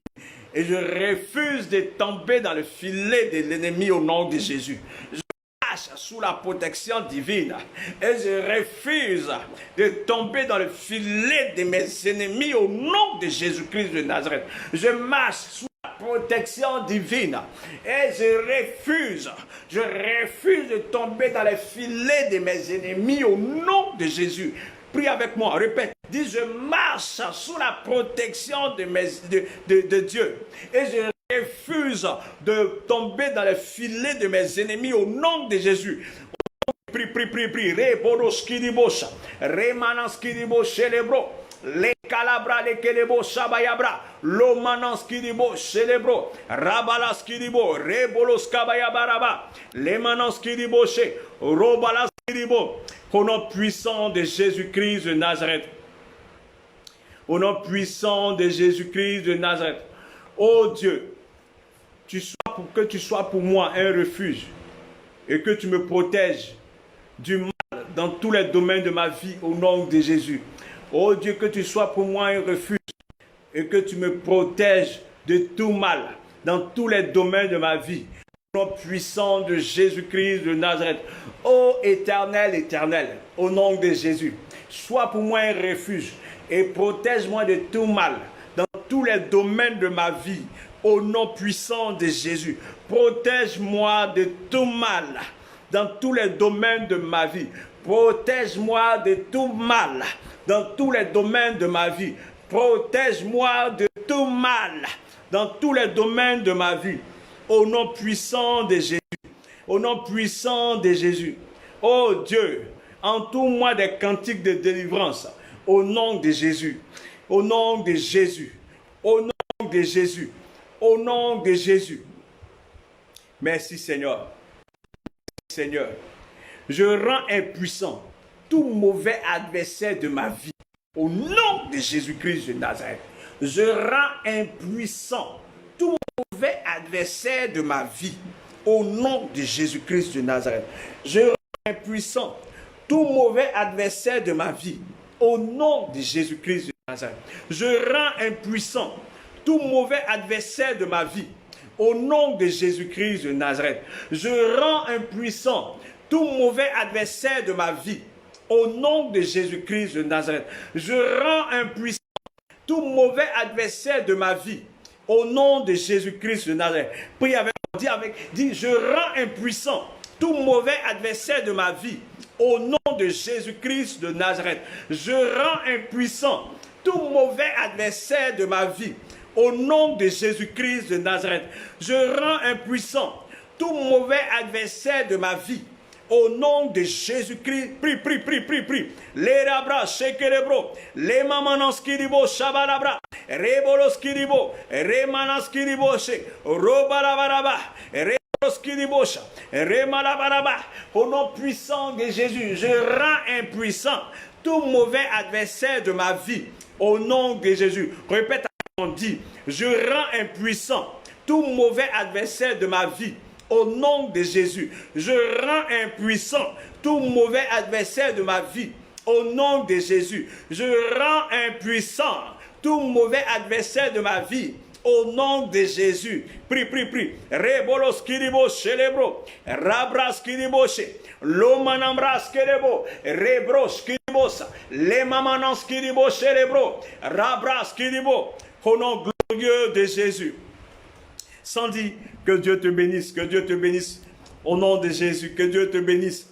Et je refuse de tomber dans le filet de l'ennemi au nom de Jésus. Je marche sous la protection divine. Et je refuse de tomber dans le filet de mes ennemis au nom de Jésus-Christ de Nazareth. Je marche sous la protection divine. Et je refuse de tomber dans les filets de mes ennemis au nom de Jésus. Prie avec moi, répète. Dis, je marche sous la protection de Dieu. Et je refuse de tomber dans les filets de mes ennemis au nom de Jésus. Prie. Rebodoskidibosha. Remananskidibo célébro. Les calabra, les kelebo, shabayabra. Lomananskidibo célébro. Rabalaskidibo. Reboloskabayabaraba. Lemananskidibo che. Robalaskidibo. Au nom puissant de Jésus-Christ de Nazareth. Au nom puissant de Jésus-Christ de Nazareth. Oh Dieu, que tu sois pour moi un refuge et que tu me protèges du mal dans tous les domaines de ma vie au nom de Jésus. Oh Dieu, que tu sois pour moi un refuge et que tu me protèges de tout mal dans tous les domaines de ma vie. Au nom puissant de Jésus-Christ de Nazareth. Ô éternel, éternel, au nom de Jésus, sois pour moi un refuge et protège-moi de tout mal dans tous les domaines de ma vie. Au nom puissant de Jésus, protège-moi de tout mal dans tous les domaines de ma vie. Protège-moi de tout mal dans tous les domaines de ma vie. Protège-moi de tout mal dans tous les domaines de ma vie. Au nom puissant de Jésus. Au nom puissant de Jésus. Oh Dieu, entoure-moi des cantiques de délivrance. Au nom de Jésus. Au nom de Jésus. Au nom de Jésus. Au nom de Jésus. Merci Seigneur. Seigneur. Je rends impuissant tout mauvais adversaire de ma vie. Au nom de Jésus-Christ de Nazareth. Je rends impuissant tout mauvais adversaire de ma vie. Au nom de Jésus-Christ de Nazareth. Je rends impuissant tout mauvais adversaire de ma vie. Au nom de Jésus-Christ de Nazareth. Je rends impuissant tout mauvais adversaire de ma vie. Au nom de Jésus-Christ de Nazareth. Je rends impuissant tout mauvais adversaire de ma vie. Au nom de Jésus-Christ de Nazareth. Je rends impuissant tout mauvais adversaire de ma vie. Au nom de Jésus-Christ de Nazareth. Prie avec moi. Dis, je rends impuissant tout mauvais adversaire de ma vie. Au nom de Jésus-Christ de Nazareth. Je rends impuissant tout mauvais adversaire de ma vie. Au nom de Jésus-Christ de Nazareth. Je rends impuissant tout mauvais adversaire de ma vie. Au nom de Jésus-Christ, prie. Les rabra, shekerebro, les mamananskiribo, shabalabra, reboloskiribo, remananskiribo, robalabaraba, reboloskiribo, remalabaraba. Au nom puissant de Jésus, je rends impuissant tout mauvais adversaire de ma vie. Au nom de Jésus, répète, on dit, je rends impuissant tout mauvais adversaire de ma vie. Au nom de Jésus, je rends impuissant tout mauvais adversaire de ma vie. Au nom de Jésus, je rends impuissant tout mauvais adversaire de ma vie. Au nom de Jésus, prie. Rebolos kiribo célébro, rabras kiribo che, lomanambras kiribo, rebros kiribosa, les mamanans kiribo célébro, rabras kiribo. Au nom glorieux de Jésus. Sans dire que Dieu te bénisse, que Dieu te bénisse. Au nom de Jésus, que Dieu te bénisse.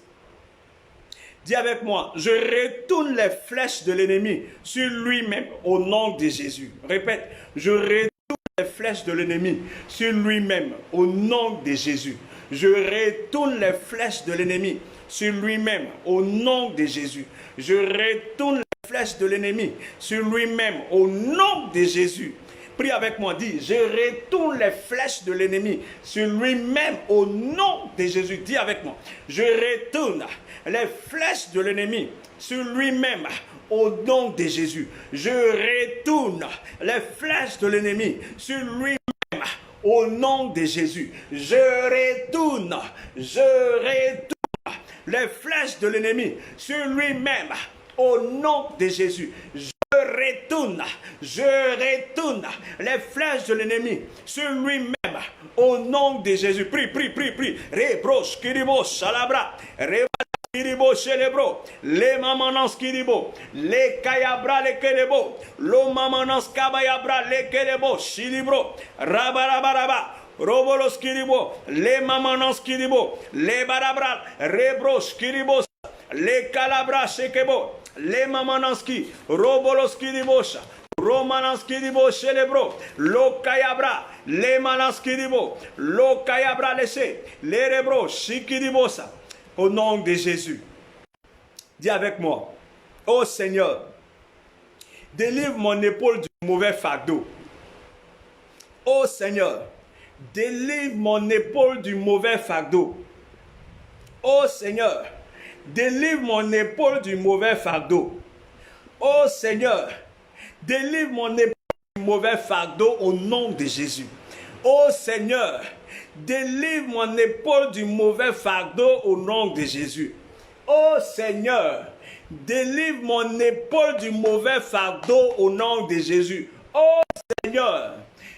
Dis avec moi, je retourne les flèches de l'ennemi sur lui-même au nom de Jésus. Répète, je retourne les flèches de l'ennemi sur lui-même au nom de Jésus. Je retourne les flèches de l'ennemi sur lui-même au nom de Jésus. Je retourne les flèches de l'ennemi sur lui-même au nom de Jésus. Prie avec moi, dis, je retourne les flèches de l'ennemi sur lui-même au nom de Jésus. Dis avec moi, je retourne les flèches de l'ennemi sur lui-même au nom de Jésus. Je retourne les flèches de l'ennemi sur lui-même au nom de Jésus. Je retourne les flèches de l'ennemi sur lui-même au nom de Jésus. Je retourne les flèches de l'ennemi sur lui-même au nom de Jésus. Prie. Rebros, kiribo, salabra, Kiribo célébro, les mamanans kiribo, les kayabra les kelebo, lo mamanans kabayabra les kelebo, silibro, rabarabaraba, robolos kiribo, les mamanans kiribo, les barabra, rebros kiribos, les calabra sekebo, les mamananski, robolos kiribosha. Romanans kiribo célébro, lo kayabra, les manans kiribo, lo kayabra laissé, les rebros, sikiribosa. Au nom de Jésus, dis avec moi, ô Seigneur, délivre mon épaule du mauvais fardeau. Ô Seigneur, délivre mon épaule du mauvais fardeau. Ô Seigneur, délivre mon épaule du mauvais fardeau. Ô Seigneur, délivre mon épaule du mauvais fardeau au nom de Jésus. Ô Seigneur, délivre mon épaule du mauvais fardeau au nom de Jésus. Ô Seigneur, délivre mon épaule du mauvais fardeau au nom de Jésus. Ô Seigneur,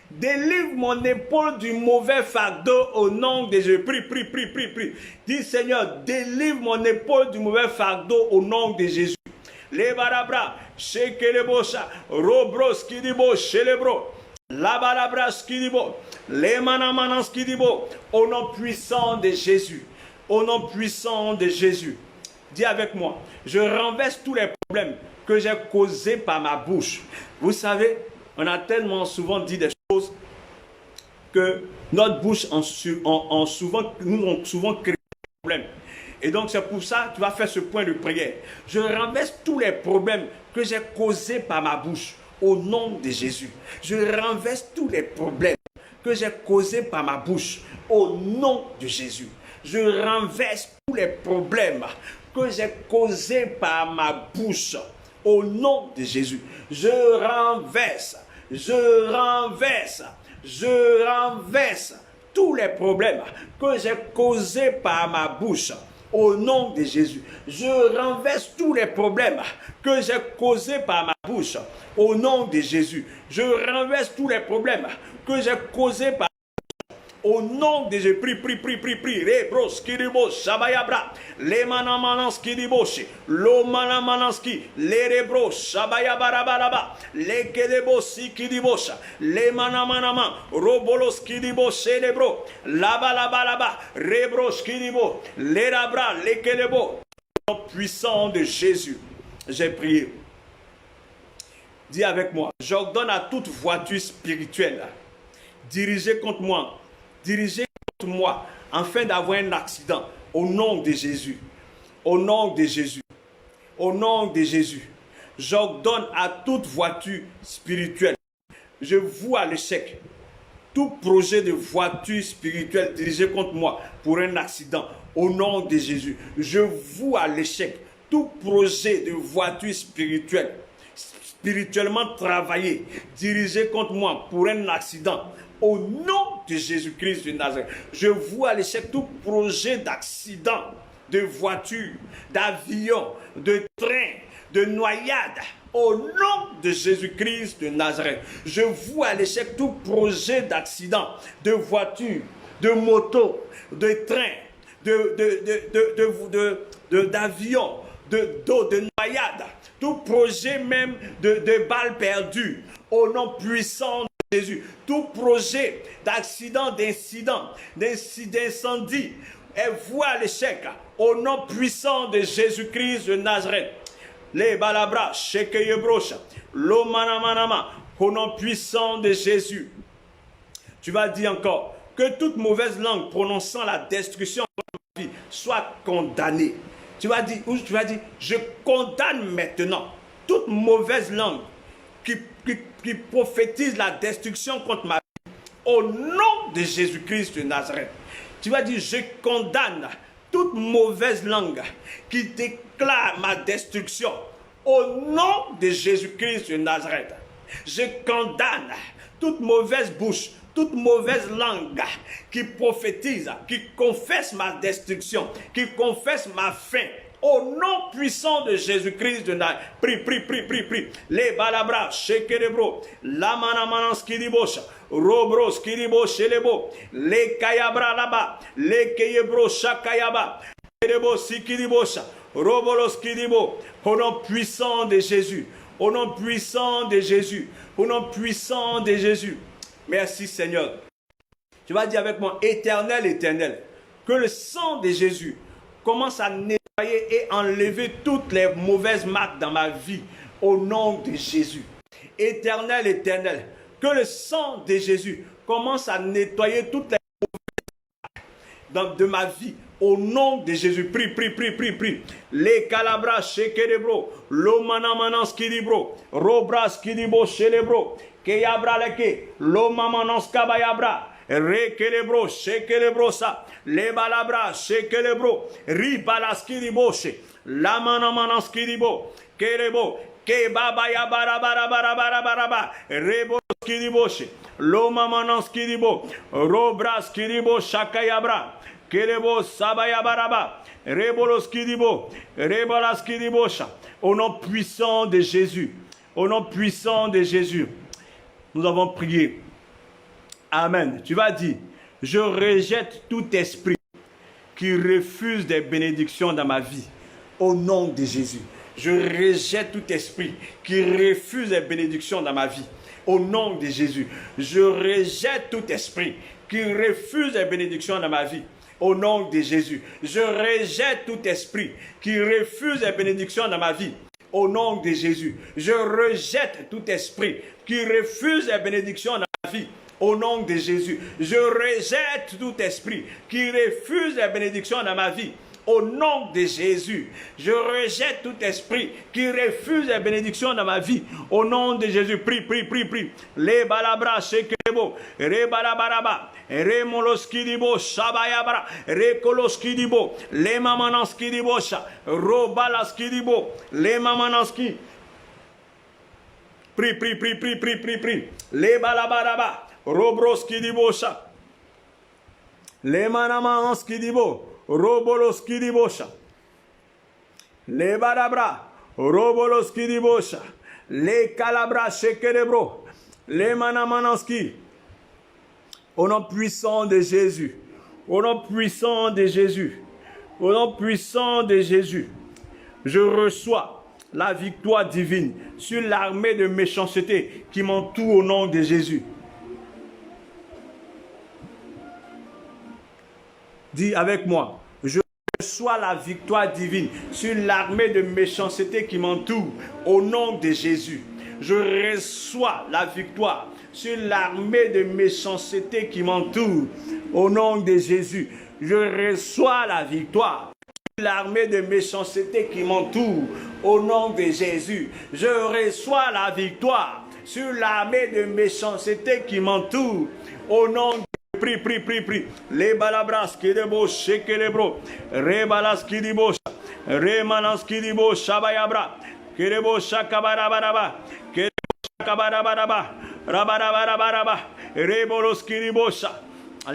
délivre mon épaule du mauvais fardeau au nom de Jésus. Prie. Dis Seigneur, délivre mon épaule du mauvais fardeau au nom de Jésus. Les barabras, shekelebosa, robros kidibo, chelebro. La balabras kidibo, les manamanas kidibo, au nom puissant de Jésus, au nom puissant de Jésus. Dis avec moi, je renverse tous les problèmes que j'ai causés par ma bouche. Vous savez, on a tellement souvent dit des choses que notre bouche nous ont souvent créé des problèmes. Et donc c'est pour ça que tu vas faire ce point de prière. Je renverse tous les problèmes que j'ai causés par ma bouche. Au nom de Jésus, je renverse tous les problèmes que j'ai causés par ma bouche. Au nom de Jésus, je renverse tous les problèmes que j'ai causés par ma bouche. Au nom de Jésus, je renverse tous les problèmes que j'ai causés par ma bouche. Au nom de Jésus, je renverse tous les problèmes que j'ai causés par ma bouche. Au nom de Jésus, je renverse tous les problèmes que j'ai causés par au nom de Jésus, prie. Rebros, kiribos, shabayabra, les manamanas kiriboshi, lo manamanaski, les rebros, shabayabarabaraba, les kelebosi kiribosha, les manamanama, robolos kiribos, célébro, laba, rebros kiribo, les rabra, les kelebo. Au nom puissant de Jésus, j'ai prié. Dis avec moi, j'ordonne à toute voiture spirituelle dirigée contre moi, afin d'avoir un accident. Au nom de Jésus. Au nom de Jésus. Au nom de Jésus. J'ordonne à toute voiture spirituelle. Je voue à l'échec tout projet de voiture spirituelle dirigé contre moi pour un accident. Au nom de Jésus. Je voue à l'échec tout projet de voiture spirituelle, spirituellement travaillé, dirigé contre moi pour un accident. Au nom de Jésus-Christ de Nazareth, je vois à l'échec tout projet d'accident, de voiture, d'avion, de train, de noyade. Au nom de Jésus-Christ de Nazareth, je vois à l'échec tout projet d'accident, de voiture, de moto, de train, d'avion, de noyade, tout projet même de balles perdues. Au nom puissant Jésus, tout projet d'accident, d'incendie est voué à l'échec au nom puissant de Jésus-Christ de Nazareth. Les balabras, shekeyebrocha, l'omanamanama, au nom puissant de Jésus. Tu vas dire encore que toute mauvaise langue prononçant la destruction de ma vie soit condamnée. Tu vas dire, je condamne maintenant toute mauvaise langue qui prophétise la destruction contre ma vie. Au nom de Jésus-Christ de Nazareth. Tu vas dire, je condamne toute mauvaise langue qui déclare ma destruction. Au nom de Jésus-Christ de Nazareth. Je condamne toute mauvaise bouche toute mauvaise langue qui prophétise, qui confesse ma destruction, qui confesse ma fin, au nom puissant de Jésus-Christ de Nazareth, prie. Les balabras, shekerebro, la manamanan skidibosha, robro skidibo shelebo, les kayabra là-bas, les kayebro shakayaba, kerebo sikidibosha, robolo skidibo, au nom puissant de Jésus, au nom puissant de Jésus, au nom puissant de Jésus. Merci Seigneur. Tu vas dire avec moi, éternel, éternel, que le sang de Jésus commence à nettoyer et enlever toutes les mauvaises marques dans ma vie au nom de Jésus. Éternel, éternel, que le sang de Jésus commence à nettoyer toutes les mauvaises marques de ma vie au nom de Jésus. Prie. Les calabras shekerebro, lo manamanas kidibro, robras kidibo shelebro, keyabra leke, lo mamanas kabayabra. Rekelebro, shekelebrosa, le balabra, shekelebro, ribalaskidiboshe, la manamanaskidibo, kerebo, kebabaya barabara, reboskidiboshe, lo mamanaskidibo, robraskidibo, shakayabra, kerebo, sabayabaraba, reboloskidibo, rebalaskidibosha, au nom puissant de Jésus, au nom puissant de Jésus, nous avons prié. Amen. Tu vas dire, je rejette tout esprit qui refuse des bénédictions dans ma vie. Au nom de Jésus. Je rejette tout esprit qui refuse des bénédictions dans ma vie. Au nom de Jésus. Je rejette tout esprit qui refuse des bénédictions dans ma vie. Au nom de Jésus. Je rejette tout esprit qui refuse des bénédictions dans ma vie. Au nom de Jésus. Je rejette tout esprit qui refuse des bénédictions dans ma vie. Au nom de Jésus, je rejette tout esprit qui refuse la bénédiction dans ma vie. Au nom de Jésus, je rejette tout esprit qui refuse la bénédiction dans ma vie. Au nom de Jésus, prie. Les balabras, shekebo, re balabaraba, re moloskidibo, shabayabra, re koloskidibo, les mamananskidibo, robalaskidibo, les mamananski. Prie. Les balabaraba. Robroskidibosha. Le manamaskidibo. Roboloskidibosha. Le badabra. Roboloskidibosha. Le calabra shekerebro. Le manamanaski. Au nom puissant de Jésus. Au nom puissant de Jésus. Au nom puissant de Jésus. Je reçois la victoire divine sur l'armée de méchanceté qui m'entoure au nom de Jésus. Dis avec moi, je reçois la victoire divine sur l'armée de méchanceté qui m'entoure au nom de Jésus. Je reçois la victoire sur l'armée de méchanceté qui m'entoure au nom de Jésus. Je reçois la victoire sur l'armée de méchanceté qui m'entoure au nom de Jésus. Je reçois la victoire sur l'armée de méchanceté qui m'entoure au nom de Prie. Les balabras qui debo shekelebro, rebalas qui dibo, remanas qui dibo, shabayabra, kerebo shakabarabaraba, kerebo shakabarabaraba, rabarabaraba, rebolos qui dibo,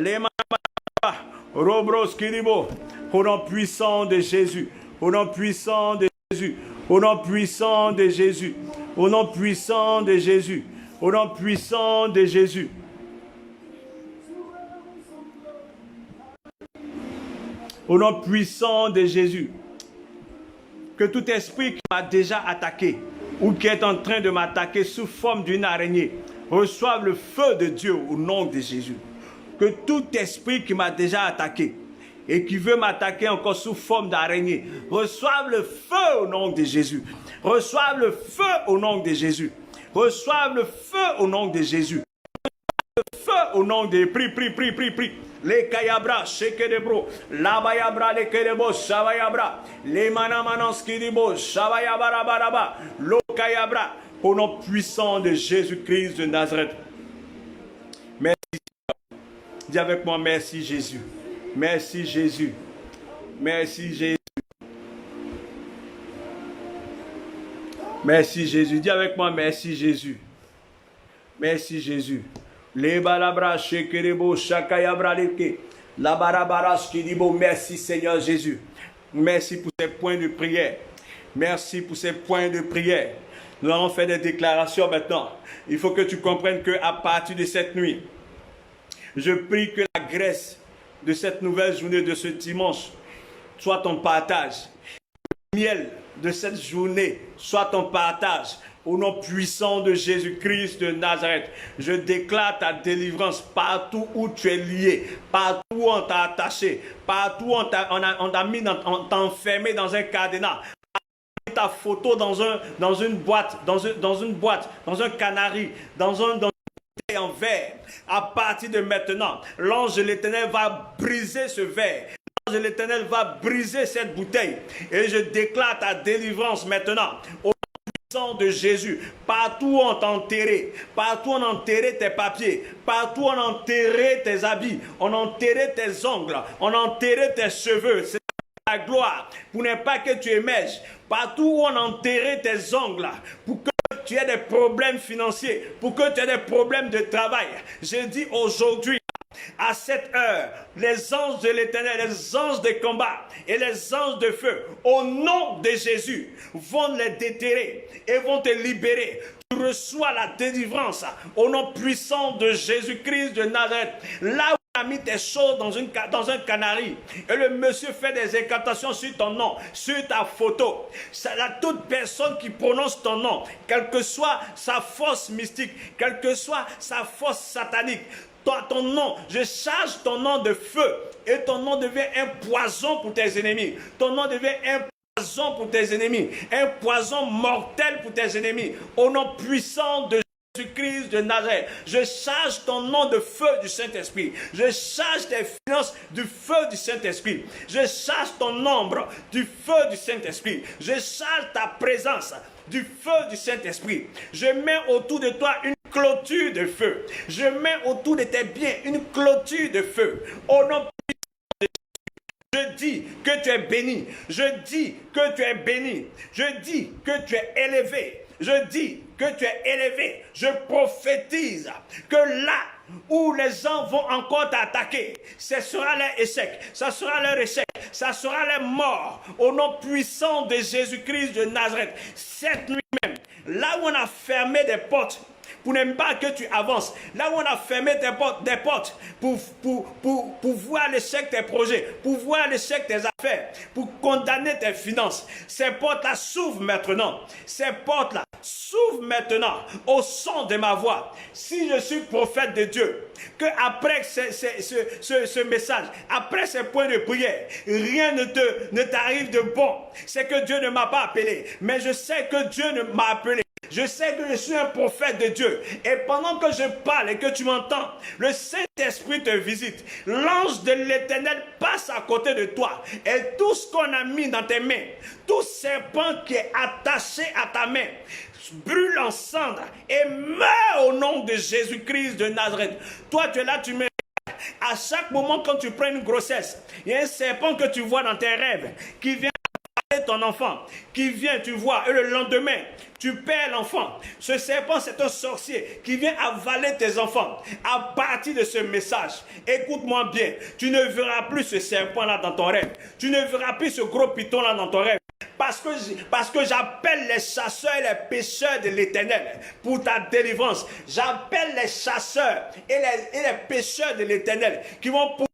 les manaba, robros qui dibo, au nom puissant de Jésus, au nom puissant de Jésus, au nom puissant de Jésus, au nom puissant de Jésus, au nom puissant de Jésus. Au nom puissant de Jésus, que tout esprit qui m'a déjà attaqué ou qui est en train de m'attaquer sous forme d'une araignée reçoive le feu de Dieu au nom de Jésus. Que tout esprit qui m'a déjà attaqué et qui veut m'attaquer encore sous forme d'araignée reçoive le feu au nom de Jésus. Reçoive le feu au nom de Jésus. Reçoive le feu au nom de Jésus. Le feu au nom de... Prie. Les kayabra, shekedebro, la bayabra, les kedebo, shabayabra, les manamanaskidibo, shabayabarabaraba, lo kayabra, au nom puissant de Jésus-Christ de Nazareth. Merci. Dis avec moi, merci Jésus. Merci Jésus. Merci Jésus. Merci Jésus. Dis avec moi, merci Jésus. Merci Jésus. Les balabras, shekerebo, shakayabraleke. La barabaras qui dit bon, merci Seigneur Jésus. Merci pour ces points de prière. Merci pour ces points de prière. Nous allons faire des déclarations maintenant. Il faut que tu comprennes qu'à partir de cette nuit, je prie que la grâce de cette nouvelle journée, de ce dimanche, soit ton partage. Le miel de cette journée soit ton partage. Au nom puissant de Jésus-Christ de Nazareth, je déclare ta délivrance partout où tu es lié, partout où on t'a attaché, partout où on t'a enfermé dans un cadenas. Ta photo dans une boîte, dans un canari, dans un en verre. À partir de maintenant, l'ange de l'Éternel va briser ce verre. L'ange de l'Éternel va briser cette bouteille. Et je déclare ta délivrance maintenant. Au sang de Jésus, partout où on t'a enterré, partout où on a enterré tes papiers, partout où on a enterré tes habits, on a enterré tes ongles, on a enterré tes cheveux. C'est la gloire, pour ne pas que tu émerges. Partout où on a enterré tes ongles, pour que tu aies des problèmes financiers, pour que tu aies des problèmes de travail. Je dis aujourd'hui, à cette heure, les anges de l'Éternel, les anges de combat et les anges de feu, au nom de Jésus, vont les déterrer et vont te libérer. Tu reçois la délivrance au nom puissant de Jésus-Christ de Nazareth. Là où tu as mis tes choses dans un canari et le monsieur fait des incantations sur ton nom, sur ta photo. Toute personne qui prononce ton nom, quelle que soit sa force mystique, quelle que soit sa force satanique, ton nom, je charge ton nom de feu et ton nom devient un poison pour tes ennemis. Ton nom devient un poison pour tes ennemis, un poison mortel pour tes ennemis. Au nom puissant de Jésus-Christ de Nazareth, je charge ton nom de feu du Saint-Esprit. Je charge tes finances du feu du Saint-Esprit. Je charge ton nombre du feu du Saint-Esprit. Je charge ta présence du feu du Saint-Esprit. Je mets autour de toi une clôture de feu. Je mets autour de tes biens une clôture de feu. Au nom de Jésus, je dis que tu es béni. Je dis que tu es béni. Je dis que tu es élevé. Je dis que tu es élevé. Je prophétise que là où les gens vont encore t'attaquer, ce sera leur échec. Ça sera leur échec. Ça sera leur mort. Au nom puissant de Jésus-Christ de Nazareth. Cette nuit même, là où on a fermé des portes, pour ne pas que tu avances. Là où on a fermé des portes pour voir l'échec de tes projets, pour voir l'échec de tes affaires, pour condamner tes finances. Ces portes-là s'ouvrent maintenant. Ces portes-là s'ouvrent maintenant au son de ma voix. Si je suis prophète de Dieu, que après ce message, après ces points de prière, rien ne t'arrive de bon. C'est que Dieu ne m'a pas appelé. Mais je sais que Dieu ne m'a appelé. Je sais que je suis un prophète de Dieu. Et pendant que je parle et que tu m'entends, le Saint-Esprit te visite. L'ange de l'Éternel passe à côté de toi. Et tout ce qu'on a mis dans tes mains, tout serpent qui est attaché à ta main, brûle en cendres et meurt au nom de Jésus-Christ de Nazareth. Toi, tu es là, tu me... À chaque moment quand tu prends une grossesse, il y a un serpent que tu vois dans tes rêves qui vient ton enfant, qui vient, tu vois, et le lendemain, tu perds l'enfant. Ce serpent, c'est un sorcier qui vient avaler tes enfants. À partir de ce message, écoute-moi bien, tu ne verras plus ce serpent-là dans ton rêve. Tu ne verras plus ce gros python-là dans ton rêve. Parce que j'appelle les chasseurs et les pêcheurs de l'Éternel pour ta délivrance. J'appelle les chasseurs et les pêcheurs de l'Éternel qui vont pour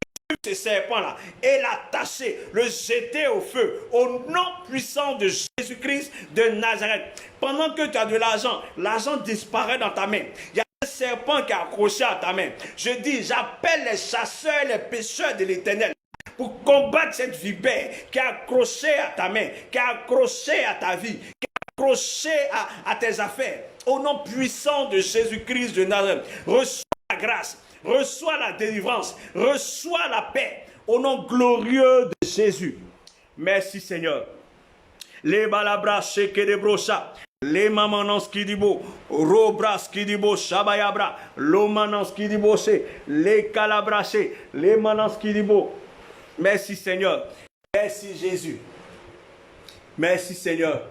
ce serpent-là et l'attacher, le jeter au feu, au nom puissant de Jésus-Christ de Nazareth. Pendant que tu as de l'argent, l'argent disparaît dans ta main. Il y a un serpent qui est accroché à ta main. Je dis, j'appelle les chasseurs et les pêcheurs de l'Éternel pour combattre cette vipère qui est accrochée à ta main, qui est accrochée à ta vie, qui est accrochée à tes affaires. Au nom puissant de Jésus-Christ de Nazareth, reçois la grâce. Reçois la délivrance, reçois la paix au nom glorieux de Jésus. Merci Seigneur. Les balabras shekedebrocha, les mamanans kidibo, robras kidibo shabayabra, lomanans kidibo les calabraché, les manans kidibo. Merci Seigneur. Merci Jésus. Merci Seigneur.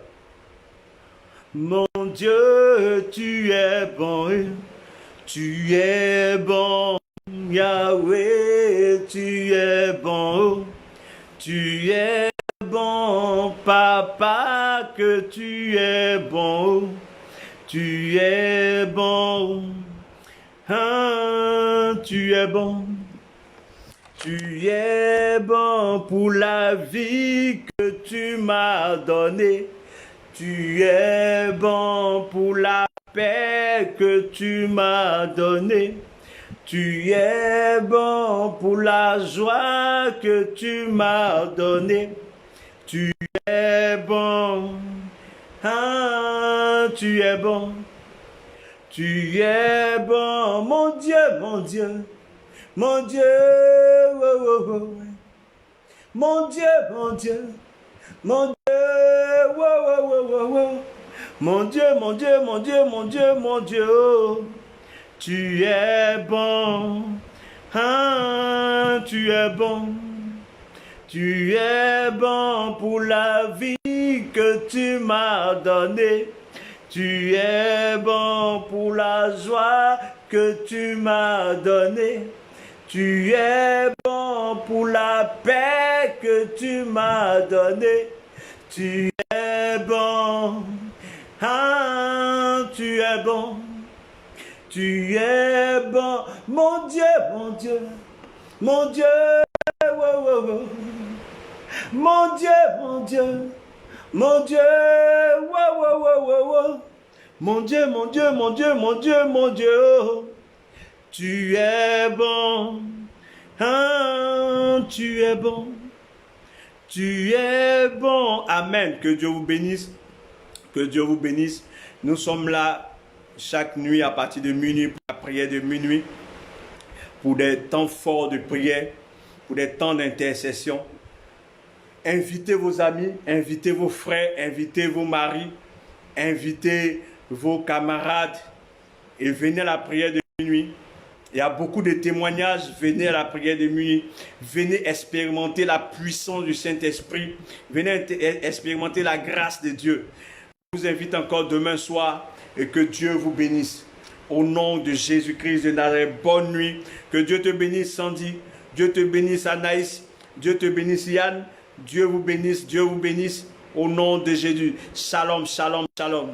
Mon Dieu, tu es bon. Tu es bon, Yahweh, tu es bon. Tu es bon, Papa, que tu es bon. Tu es bon, hein, tu es bon. Tu es bon pour la vie que tu m'as donnée. Tu es bon pour la paix que tu m'as donnée. Tu es bon pour la joie que tu m'as donnée. Tu es bon, ah, tu es bon. Tu es bon, mon Dieu, mon Dieu. Mon Dieu, oh, oh, oh. Mon Dieu, mon Dieu. Mon Dieu, oh, oh, oh, oh, oh. Mon Dieu, mon Dieu, mon Dieu, mon Dieu, mon Dieu. Oh. Tu es bon, ah, tu es bon. Tu es bon pour la vie que tu m'as donnée. Tu es bon pour la joie que tu m'as donnée. Tu es bon pour la paix que tu m'as donnée. Tu es bon, ah, tu es bon. Tu es bon, mon Dieu, mon Dieu, mon Dieu, oh, oh, oh. Mon Dieu, mon Dieu, mon Dieu, oh, oh, oh, oh, oh. Mon Dieu, mon Dieu, mon Dieu, mon Dieu, mon Dieu, oh. Tu es bon, ah, tu es bon, tu es bon. Amen. Que Dieu vous bénisse, que Dieu vous bénisse. Nous sommes là chaque nuit à partir de minuit pour la prière de minuit, pour des temps forts de prière, pour des temps d'intercession. Invitez vos amis, invitez vos frères, invitez vos maris, invitez vos camarades et venez à la prière de minuit. Il y a beaucoup de témoignages, venez à la prière de minuit, venez expérimenter la puissance du Saint-Esprit, venez expérimenter la grâce de Dieu. Je vous invite encore demain soir et que Dieu vous bénisse. Au nom de Jésus-Christ de Nazareth, bonne nuit. Que Dieu te bénisse Sandy, Dieu te bénisse Anaïs, Dieu te bénisse Yann, Dieu vous bénisse, Dieu vous bénisse. Au nom de Jésus. Shalom, shalom, shalom.